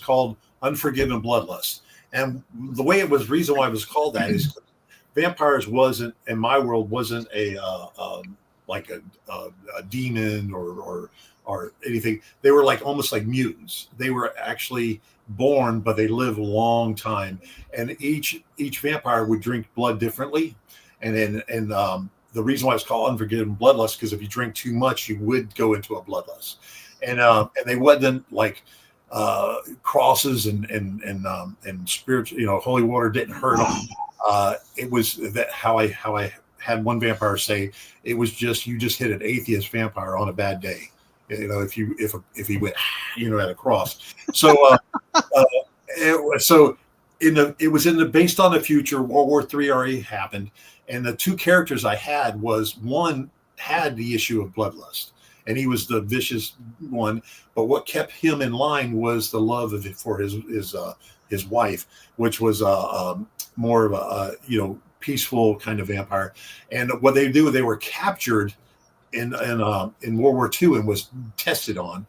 called Unforgiven Bloodlust, and the way it was, reason why it was called that is vampires wasn't, in my world, wasn't a demon or anything. They were like almost like mutants. They were actually born, but they live a long time, and each vampire would drink blood differently. And the reason why it's called Unforgiven Bloodlust, because if you drink too much, you would go into a bloodlust. And they wasn't like crosses and spiritual, holy water didn't hurt them. It was that how I had one vampire say, it was just, you just hit an atheist vampire on a bad day. If he went, at a cross. So it was based on the future. World War III already happened. And the 2 characters I had was, one had the issue of bloodlust, and he was the vicious one. But what kept him in line was the love of it for his wife, which was more of a peaceful kind of vampire. And what they do, they were captured in World War II and was tested on,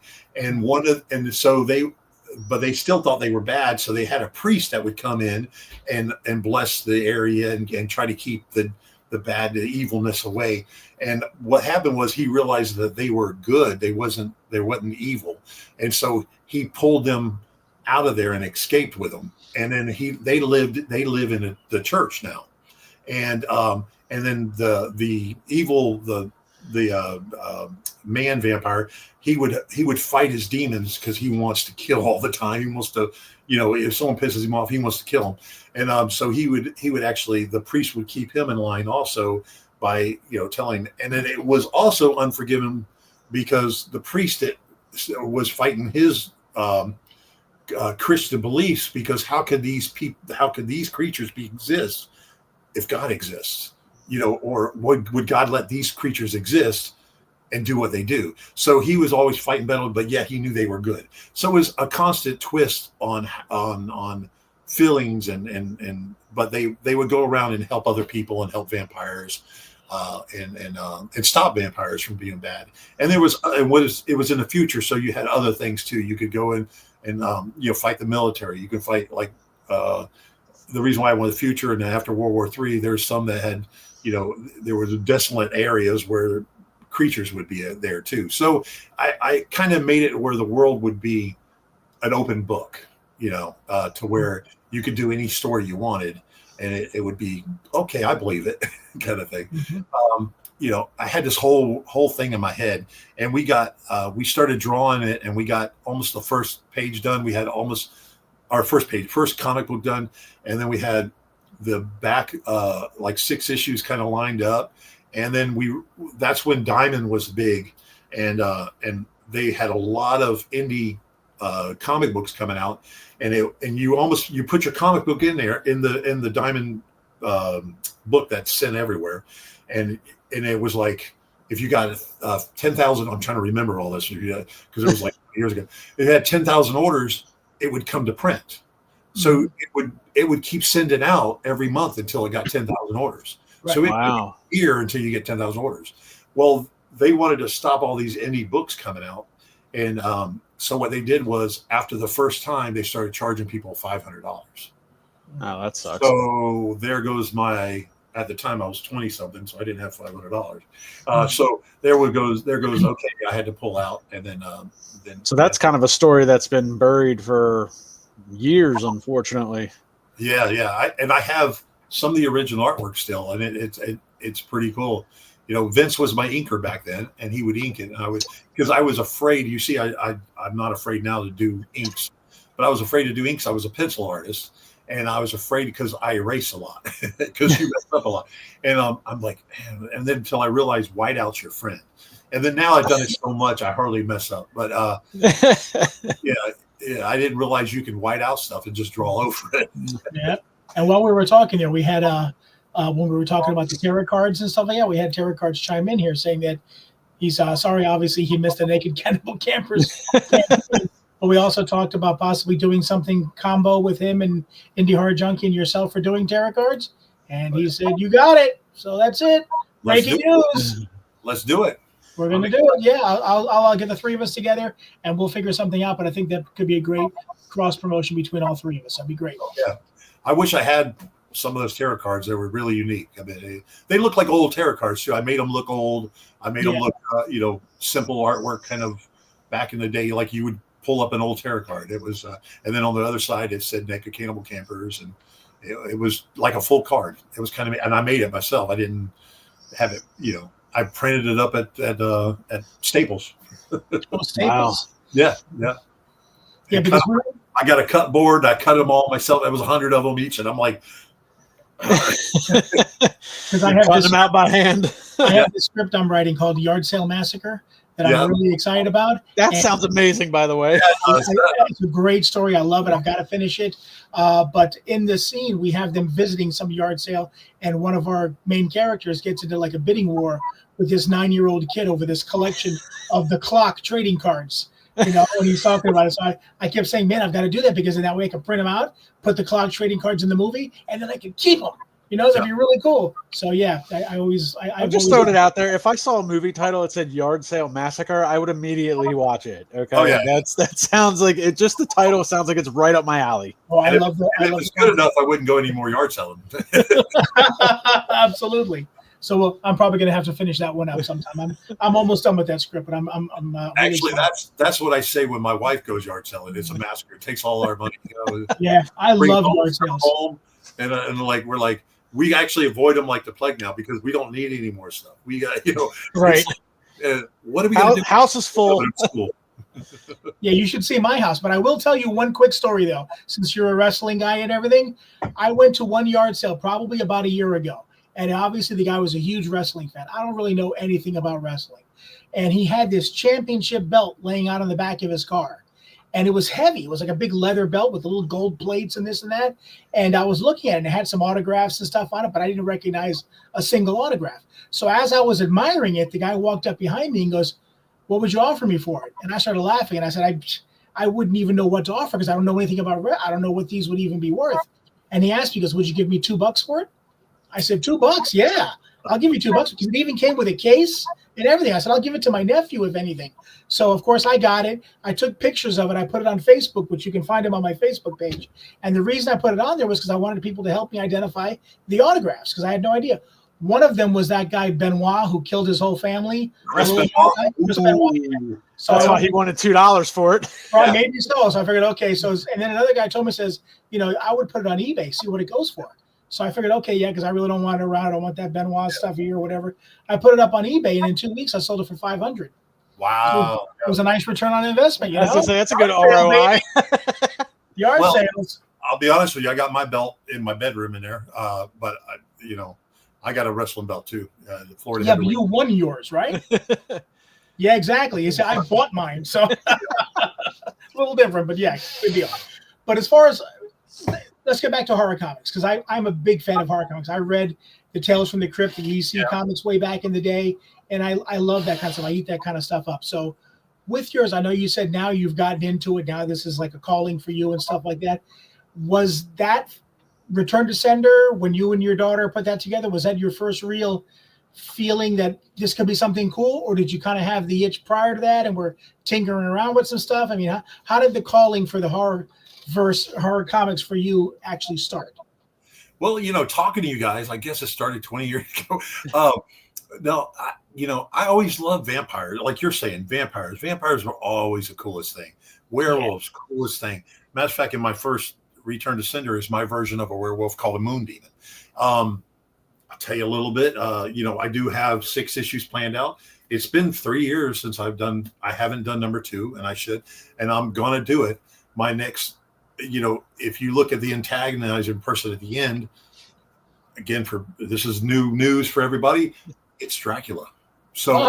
but they still thought they were bad. So they had a priest that would come in and bless the area and try to keep the evilness away. And what happened was he realized that they were good. They wasn't evil. And so he pulled them out of there and escaped with them. And then they live in the church now. And then the evil, the man vampire, he would fight his demons because he wants to kill all the time. He wants to, if someone pisses him off, he wants to kill him. And so he would actually, the priest would keep him in line also by, telling. And then it was also unforgiven because the priest was fighting his Christian beliefs, because how could these creatures exist if God exists? Or would God let these creatures exist and do what they do? So he was always fighting battle, but yet he knew they were good. So it was a constant twist on feelings but they would go around and help other people and help vampires and stop vampires from being bad. And it was in the future, so you had other things too. You could go in and fight the military. You could fight like the reason why I went to the future, and after World War III, there's some that had, there was desolate areas where creatures would be there too. So I kind of made it where the world would be an open book, to where you could do any story you wanted, and it would be okay, I believe it, kind of thing. Mm-hmm. I had this whole thing in my head, and we started drawing it, and we got almost the first page done. We had almost our first comic book done, and then we had the back like 6 issues kind of lined up, and then that's when Diamond was big, and they had a lot of indie comic books coming out, and you put your comic book in there in the Diamond book that's sent everywhere, and it was like, if you got 10,000, I'm trying to remember all this because it was like years ago, it had 10,000 orders, it would come to print. So it would keep sending out every month until it got 10,000 orders. Right. So it took a year until you get 10,000 orders. Well, they wanted to stop all these indie books coming out. And so what they did was, after the first time, they started charging people $500. Oh, that sucks. So there goes at the time I was 20 something, so I didn't have $500. So there goes, okay, I had to pull out. And then so that's kind of a story that's been buried for years, unfortunately. Yeah. I have some of the original artwork still, and it's pretty cool. Vince was my inker back then, and he would ink it. And because I was afraid. You see, I'm not afraid now to do inks, but I was afraid to do inks. I was a pencil artist, and I was afraid because I erase a lot, because you mess up a lot. And I'm like, man. And then until I realized whiteout's your friend. And then now I've done it so much, I hardly mess up. But yeah, I didn't realize you can white out stuff and just draw over it. Yeah. And while we were talking there, we had when we were talking about the tarot cards and stuff like that, we had tarot cards chime in here saying that he's sorry, obviously he missed the Naked Cannibal Campers. But we also talked about possibly doing something combo with him and Indie Horror Junkie and yourself for doing tarot cards. And he said, you got it. So that's it. Breaking news. Let's do it. We're going to do it. Yeah, I'll get the 3 of us together, and we'll figure something out. But I think that could be a great cross-promotion between all 3 of us. That'd be great. Yeah. I wish I had some of those tarot cards. They were really unique. I mean, they look like old tarot cards, too. I made them look old. I made them look, simple artwork, kind of back in the day, like you would pull up an old tarot card. It was, and then on the other side, it said Naked Cannibal Campers, and it was like a full card. It was kind of, and I made it myself. I didn't have it, I printed it up at Staples. Oh, Staples. Wow. Yeah. Yeah, because I got a cut board. I cut them all myself. There was 100 of them each, and I'm like, because I have them out by hand. I have the script I'm writing called Yard Sale Massacre that I'm really excited about. That sounds amazing, by the way. It's a great story. I love it. I've got to finish it. But in the scene, we have them visiting some yard sale, and one of our main characters gets into like a bidding war with this 9-year-old kid over this collection of the clock trading cards. When he's talking about it. So I kept saying, man, I've got to do that, because in that way I can print them out, put the clock trading cards in the movie, and then I can keep them. That'd be really cool. So yeah, I'm just throwing it out there. If I saw a movie title that said Yard Sale Massacre, I would immediately watch it. Okay. Oh, yeah. That sounds like it. Just the title sounds like it's right up my alley. Oh, I love that. If it was good enough, I wouldn't go any more yard selling. Absolutely. So I'm probably going to have to finish that one up sometime. I'm almost done with that script, but I'm Actually, that's what I say when my wife goes yard selling. It's a massacre. It takes all our money. Yeah, I love yard sales. Home, and like we're like we actually avoid them like the plague now because we don't need any more stuff. We got right. What are we going to do? House is full. Yeah, you should see my house. But I will tell you one quick story, though, since you're a wrestling guy and everything. I went to one yard sale probably about a year ago. And obviously the guy was a huge wrestling fan. I don't really know anything about wrestling. And he had this championship belt laying out on the back of his car. And it was heavy. It was like a big leather belt with the little gold plates and this and that. And I was looking at it, and it had some autographs and stuff on it, but I didn't recognize a single autograph. So as I was admiring it, the guy walked up behind me and goes, "What would you offer me for it?" And I started laughing, and I said, I wouldn't even know what to offer because I don't know anything about it. I don't know what these would even be worth. And he asked me, he goes, "Would you give me $2 for it?" I said, $2? Yeah, I'll give you $2 because it even came with a case and everything. I said, I'll give it to my nephew, if anything. So, of course, I got it. I took pictures of it. I put it on Facebook, which you can find them on my Facebook page. And the reason I put it on there was because I wanted people to help me identify the autographs because I had no idea. One of them was that guy, Benoit, who killed his whole family. Chris Benoit. So that's why he wanted $2 for it. Right, maybe so. So I figured, okay. So, and then another guy told me, says, I would put it on eBay, see what it goes for. So I figured, okay, yeah, because I really don't want it around. I don't want that Benoit stuff here or whatever. I put it up on eBay, and in 2 weeks, I sold it for $500. Wow. So it was a nice return on investment. I was gonna say, that's a good ROI. Yard sales. I'll be honest with you. I got my belt in my bedroom in there, but I got a wrestling belt too. The Florida. Yeah, but you won yours, right? Yeah, exactly. You see, I bought mine, so a little different, but yeah, good deal. But as far as let's get back to horror comics because I'm a big fan of horror comics. I read the Tales from the Crypt, the EC comics way back in the day, and I love that kind of stuff. I eat that kind of stuff up. So with yours, I know you said now you've gotten into it. Now this is like a calling for you and stuff like that. Was that Return to Sender when you and your daughter put that together? Was that your first real feeling that this could be something cool, or did you kind of have the itch prior to that and were tinkering around with some stuff? I mean, how did the calling for the horror comics for you actually start? Well, talking to you guys, I guess it started 20 years ago. No, I always loved vampires. Like you're saying, vampires. Vampires were always the coolest thing. Werewolves, coolest thing. Matter of fact, in my first Return to Cinder is my version of a werewolf called a moon demon. I'll tell you a little bit. I do have 6 issues planned out. It's been 3 years since I haven't done number 2, and I should, and I'm going to do it. My next, if you look at the antagonizing person at the end, again, this is new news for everybody. It's Dracula. So,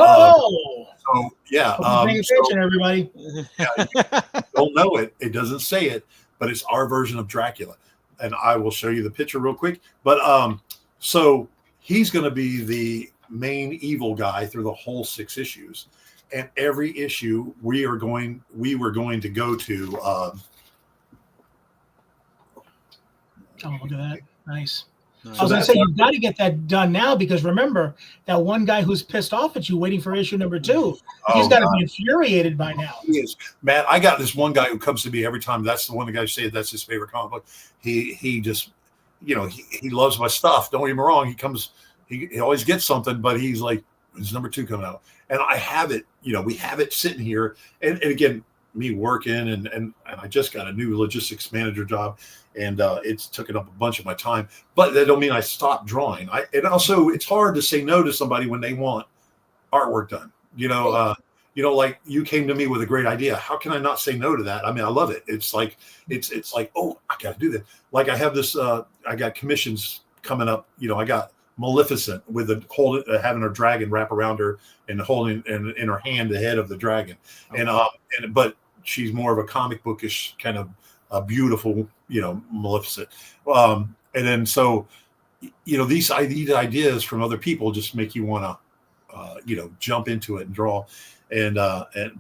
yeah. Pay attention, everybody. Yeah, you don't know it. It doesn't say it, but it's our version of Dracula. And I will show you the picture real quick. But so he's going to be the main evil guy through the whole 6 issues. And every issue we were going to go to. Oh, look at that. Nice. I was going to say, you've got to get that done now because remember, that one guy who's pissed off at you waiting for issue number 2, he's got to be infuriated by now. He is. Matt, I got this one guy who comes to me every time. That's the one the guy said that's his favorite comic book. He just, he loves my stuff. Don't get me wrong. He comes, he always gets something, but he's like, "Is number 2 coming out?" And I have it, we have it sitting here. And again, me working and I just got a new logistics manager job. And it's taken up a bunch of my time, but that don't mean I stopped drawing. And also it's hard to say no to somebody when they want artwork done. Like you came to me with a great idea. How can I not say no to that? I mean, I love it. It's like, oh, I got to do that. Like I have this, I got commissions coming up. I got Maleficent with having her dragon wrap around her and holding in her hand the head of the dragon. Okay. But she's more of a comic bookish kind of a beautiful, Maleficent. And then so, these ideas from other people just make you want to, jump into it and draw.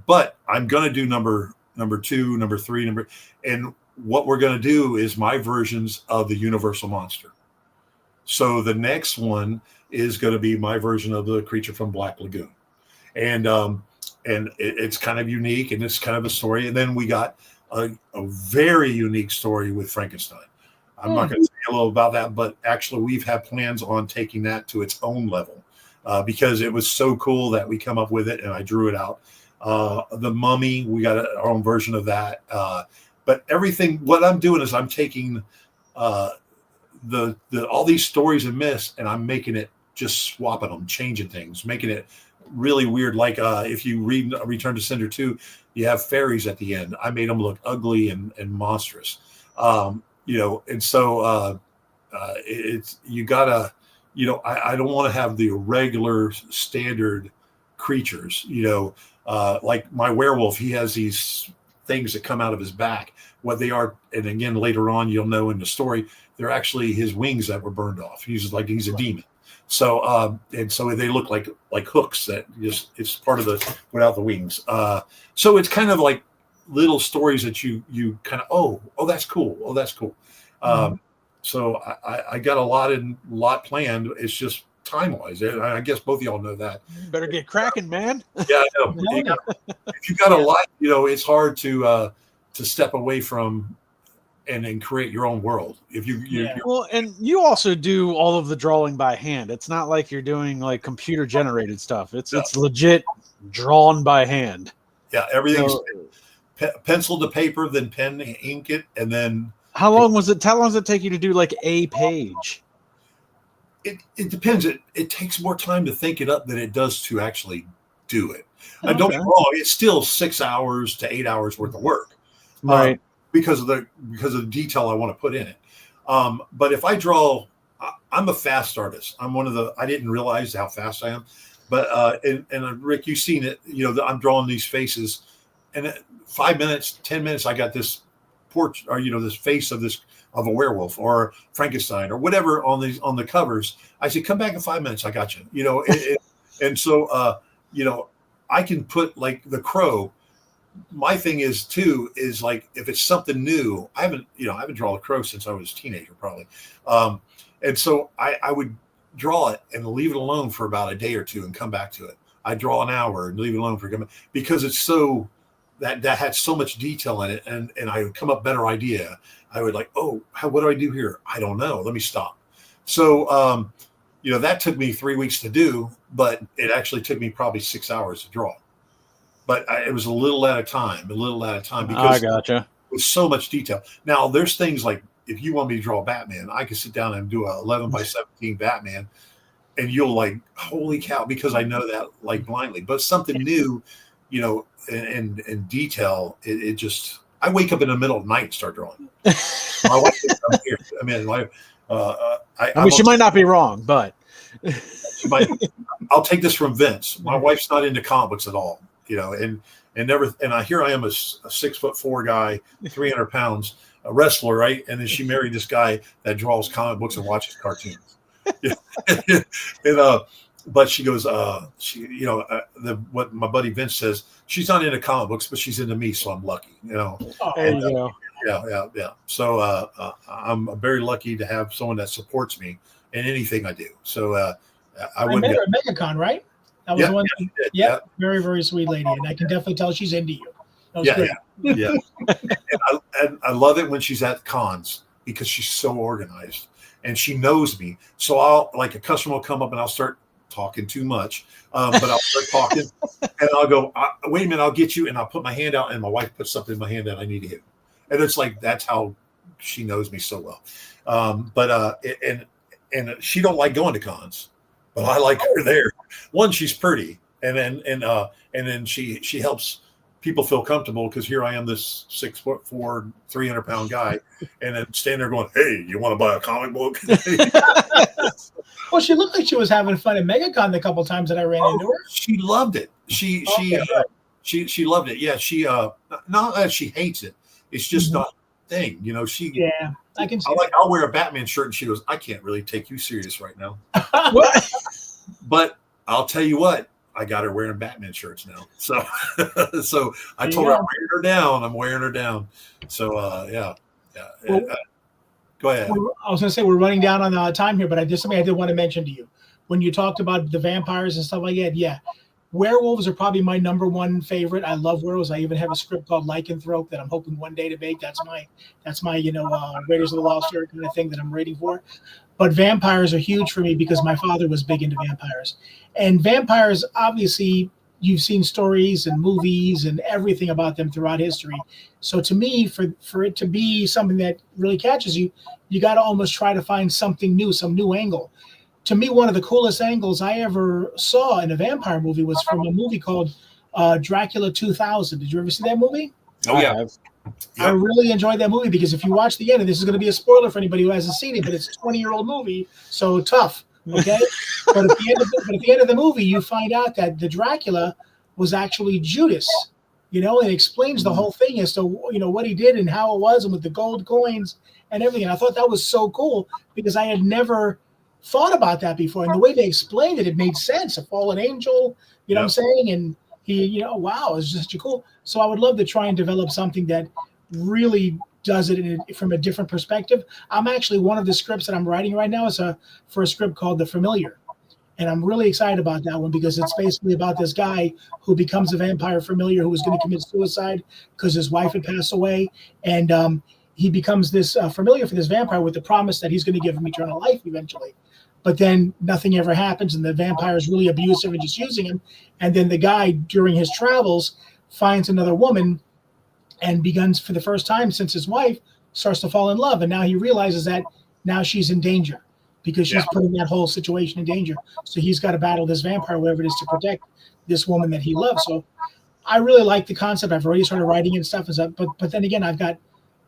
But I'm going to do number 2, number 3, and what we're going to do is my versions of the Universal Monster. So the next one is going to be my version of the creature from Black Lagoon. And it's kind of unique and it's kind of a story. And then we got a very unique story with Frankenstein. I'm not going to say a little about that, but actually we've had plans on taking that to its own level because it was so cool that we come up with it and I drew it out. The Mummy, we got our own version of that. But everything, what I'm doing is I'm taking all these stories and myths and I'm making it, just swapping them, changing things, making it really weird. Like if you read Return to Cinder 2, you have fairies at the end. I made them look ugly and monstrous. And so it's, you gotta, I don't want to have the regular standard creatures, like my werewolf, he has these things that come out of his back. What they are, and again, later on, you'll know in the story, they're actually his wings that were burned off. He's a demon. So, and so they look like hooks that just, it's part of without the wings. So it's kind of like little stories that you kind of, oh, that's cool. Oh, that's cool. So I got a lot planned. It's just time-wise. I guess both of y'all know that. You better get cracking, man. Yeah, I know. If you got a lot, it's hard to step away from and create your own world. If well, and you also do all of the drawing by hand. It's not like you're doing like computer generated stuff. It's legit drawn by hand. Yeah, everything's pencil to paper, then pen, ink it, and then. How long does it take you to do like a page? It depends. It takes more time to think it up than it does to actually do it. Okay. Don't get me wrong, it's still 6 hours to 8 hours worth of work. Right. Because of the detail I want to put in it. But if I draw, I'm a fast artist. I didn't realize how fast I am. But and Rick, you've seen it, I'm drawing these faces, and 5 minutes, 10 minutes, I got this portrait, or this face of a werewolf or Frankenstein or whatever on the covers. I said, come back in 5 minutes, I got you. And so I can put like the Crow. My thing is like if it's something new, I haven't drawn a crow since I was a teenager probably, and so I would draw it and leave it alone for about a day or two and come back to it. I draw an hour and leave it alone because it's so that had so much detail in it, and I would come up better idea. I would like, what do I do here? I don't know. Let me stop. So that took me 3 weeks to do, but it actually took me probably 6 hours to draw. But it was a little at a time because I gotcha. With so much detail. Now there's things like, if you want me to draw Batman, I can sit down and do a 11 by 17 Batman, and you'll like, holy cow, because I know that like blindly. But something new, in detail, it just, I wake up in the middle of the night and start drawing. My wife thinks I'm here. I mean, she might not be wrong, but I'll take this from Vince. My wife's not into comic books at all. And here I am, a 6'4" guy, 300 pounds, a wrestler, right? And then she married this guy that draws comic books and watches cartoons. But she goes, what my buddy Vince says, she's not into comic books, but she's into me, so I'm lucky, Yeah. So I'm very lucky to have someone that supports me in anything I do. So I met her at MegaCon, right? That was the one. Yeah, very, very sweet lady, and I can definitely tell she's into you. Yeah. And I love it when she's at cons because she's so organized and she knows me. So I'll, like, a customer will come up and I'll start talking too much, but I'll start talking and I'll go, wait a minute, I'll get you, and I'll put my hand out, and my wife puts something in my hand that I need to hit, and it's like that's how she knows me so well. But she don't like going to cons. But I like her there. One, she's pretty, and then she helps people feel comfortable, because here I am, this 6'4", 300 pound guy, and then standing there going, "Hey, you want to buy a comic book?" Well, she looked like she was having fun at MegaCon the couple times that I ran into her. She loved it. She loved it. Yeah, she not that she hates it. It's just not a thing, I can see. I'll wear a Batman shirt, and she goes, "I can't really take you serious right now." But I'll tell you what, I got her wearing Batman shirts now. So I told her I'm wearing her down. So yeah. Well, go ahead. I was going to say we're running down on time here, but something I did want to mention to you when you talked about the vampires and stuff like that. Yeah, Werewolves are probably my number one favorite. I love werewolves. I even have a script called Lycanthrope that I'm hoping one day to make. That's my Raiders of the Lost Ark kind of thing that I'm waiting for. But vampires are huge for me because my father was big into vampires. And vampires, obviously, you've seen stories and movies and everything about them throughout history. So to me, for it to be something that really catches you, you got to almost try to find something new, some new angle. To me, one of the coolest angles I ever saw in a vampire movie was from a movie called Dracula 2000. Did you ever see that movie? Oh, yeah. I really enjoyed that movie because if you watch the end, and this is going to be a spoiler for anybody who hasn't seen it, but it's a 20-year-old movie, so tough, okay? but at the end of the movie, you find out that the Dracula was actually Judas, and it explains the whole thing as to what he did and how it was, and with the gold coins and everything. And I thought that was so cool because I had never thought about that before, and the way they explained it, it made sense. A fallen angel, what I'm saying, and he, wow, it's just cool. So I would love to try and develop something that really does it from a different perspective. I'm actually, one of the scripts that I'm writing right now is for a script called The Familiar, and I'm really excited about that one because it's basically about this guy who becomes a vampire familiar who was going to commit suicide because his wife had passed away, and he becomes this familiar for this vampire with the promise that he's going to give him eternal life eventually. But then nothing ever happens, and the vampire is really abusive and just using him. And then the guy, during his travels, finds another woman and begins, for the first time since his wife, starts to fall in love. And now he realizes that now she's in danger because she's putting that whole situation in danger. So he's got to battle this vampire, whatever it is, to protect this woman that he loves. So I really like the concept. I've already started writing and stuff. But then again, I've got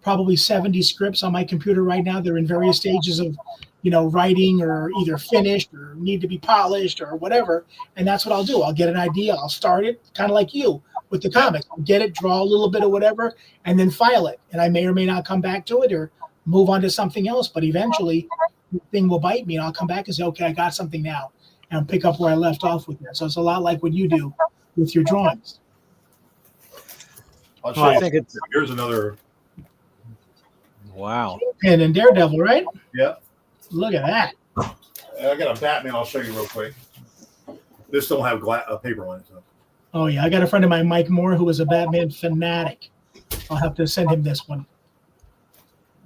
probably 70 scripts on my computer right now. They're in various stages of writing or either finished or need to be polished or whatever. And that's what I'll do. I'll get an idea. I'll start it kind of like you with the comics. I'll get it, draw a little bit of whatever, and then file it. And I may or may not come back to it or move on to something else. But eventually the thing will bite me and I'll come back and say, okay, I got something now, and pick up where I left off with it. So it's a lot like what you do with your drawings. I'll show you. Here's another. Wow. Pin and Daredevil, right? Yeah. Look at that. I got a Batman. I'll show you real quick. This don't have paper on it. So. Oh, yeah. I got a friend of mine, Mike Moore, who is a Batman fanatic. I'll have to send him this one.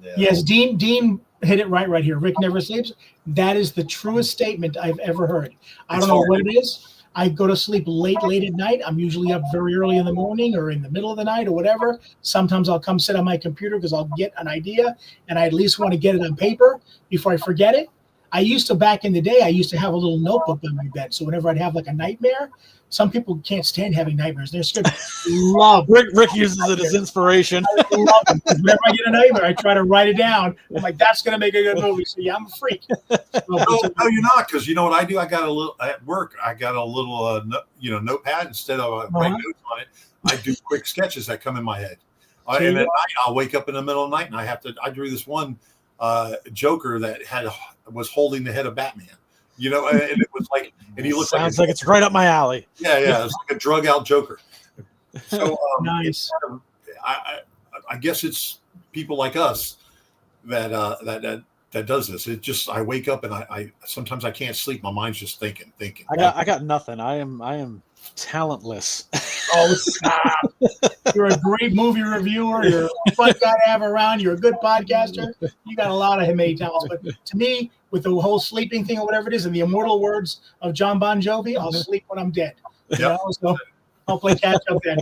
Yeah. Yes, Dean hit it right here. Rick never sleeps. That is the truest statement I've ever heard. I don't know what it is. I go to sleep late at night. I'm usually up very early in the morning or in the middle of the night or whatever. Sometimes I'll come sit on my computer because I'll get an idea and I at least want to get it on paper before I forget it. Back in the day, I used to have a little notebook on my bed. So whenever I'd have like a nightmare, some people can't stand having nightmares. They're scared. Love Rick uses it as inspiration. I love it. Whenever I get a nightmare, I try to write it down. I'm like, that's going to make a good movie. So yeah, I'm a freak. No, you're not, because you know what I do? I got a little at work. I got a little notepad. Instead of writing notes on it, I do quick sketches that come in my head. And at night, I'll wake up in the middle of the night and I drew this one Joker that was holding the head of Batman. And it was like, and he looked sounds like it's right up my alley. Yeah, it's like a drug out Joker. So nice. I guess it's people like us that does this. It just, I wake up and I sometimes I can't sleep. My mind's just thinking. I got nothing. I am talentless. Oh, stop. You're a great movie reviewer. You're a fun guy to have around. You're a good podcaster. You got a lot of many talents. But to me, with the whole sleeping thing or whatever it is, in the immortal words of John Bon Jovi, I'll sleep when I'm dead. So I'll play catch up then.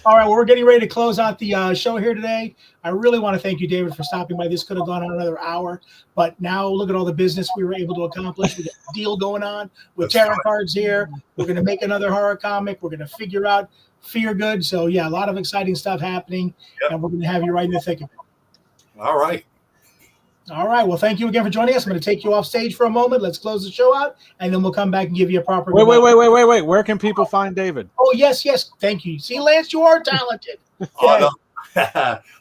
All right, well, we're getting ready to close out the show here today. I really want to thank you, David, for stopping by. This could have gone on another hour, but now look at all the business we were able to accomplish. We got a deal going on with tarot cards here. We're going to make another horror comic. We're going to figure out Fear Good. So, yeah, a lot of exciting stuff happening, and we're going to have you right in the thick of it. All right. All right. Well, thank you again for joining us. I'm going to take you off stage for a moment. Let's close the show out, and then we'll come back and give you a proper. Wait. Where can people find David? Oh, yes. Thank you. See, Lance, you are talented.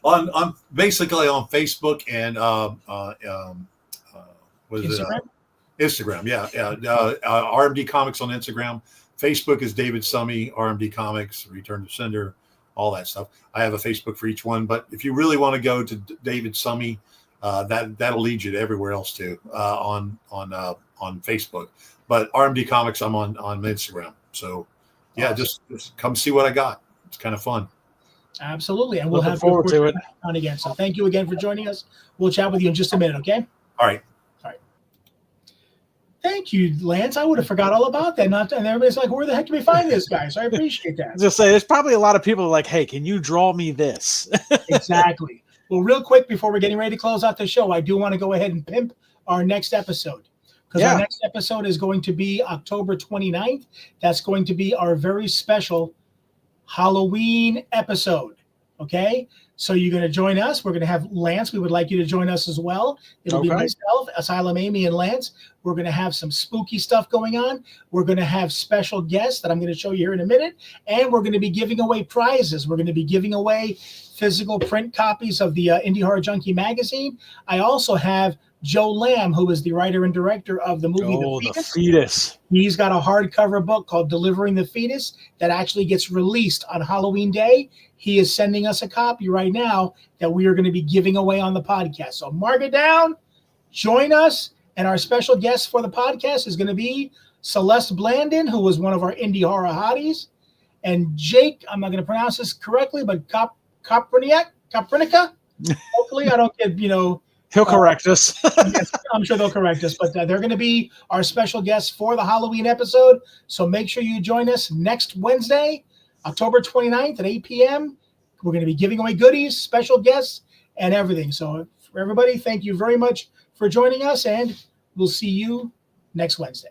On basically on Facebook and Instagram. Yeah. RMD Comics on Instagram. Facebook is David Summey, RMD Comics, Return to Sender, all that stuff. I have a Facebook for each one, but if you really want to go to David Summey, that'll lead you to everywhere else too on Facebook. But RMD Comics, I'm on Instagram. So yeah, Awesome. just come see what I got. It's kind of fun. Absolutely. And we'll Looking have forward to it. on again. So thank you again for joining us. We'll chat with you in just a minute, okay? All right. Thank you, Lance. I would have forgot all about that. And everybody's like, where the heck do we find this guy? So I appreciate that. Just say, there's probably a lot of people like, hey, can you draw me this? Exactly. Well, real quick, before we're getting ready to close out the show, I do want to go ahead and pimp our next episode. Because our next episode is going to be October 29th. That's going to be our very special Halloween episode. Okay? So you're going to join us. We're going to have Lance. We would like you to join us as well. It'll be myself, Asylum Amy, and Lance. We're going to have some spooky stuff going on. We're going to have special guests that I'm going to show you here in a minute. And we're going to be giving away prizes. We're going to be giving away physical print copies of the Indie Horror Junkie magazine. I also have Joe Lamb, who is the writer and director of the movie The Fetus. He's got a hardcover book called Delivering the Fetus that actually gets released on Halloween Day. He is sending us a copy right now that we are going to be giving away on the podcast. So mark it down, join us, and our special guest for the podcast is going to be Celeste Blandon, who was one of our indie horror hotties, and Jake, I'm not going to pronounce this correctly, but Kopernika? Hopefully I don't get, He'll correct us. Yes, I'm sure they'll correct us, but they're going to be our special guests for the Halloween episode. So make sure you join us next Wednesday, October 29th at 8 p.m. We're going to be giving away goodies, special guests, and everything. So for everybody, thank you very much for joining us, and we'll see you next Wednesday.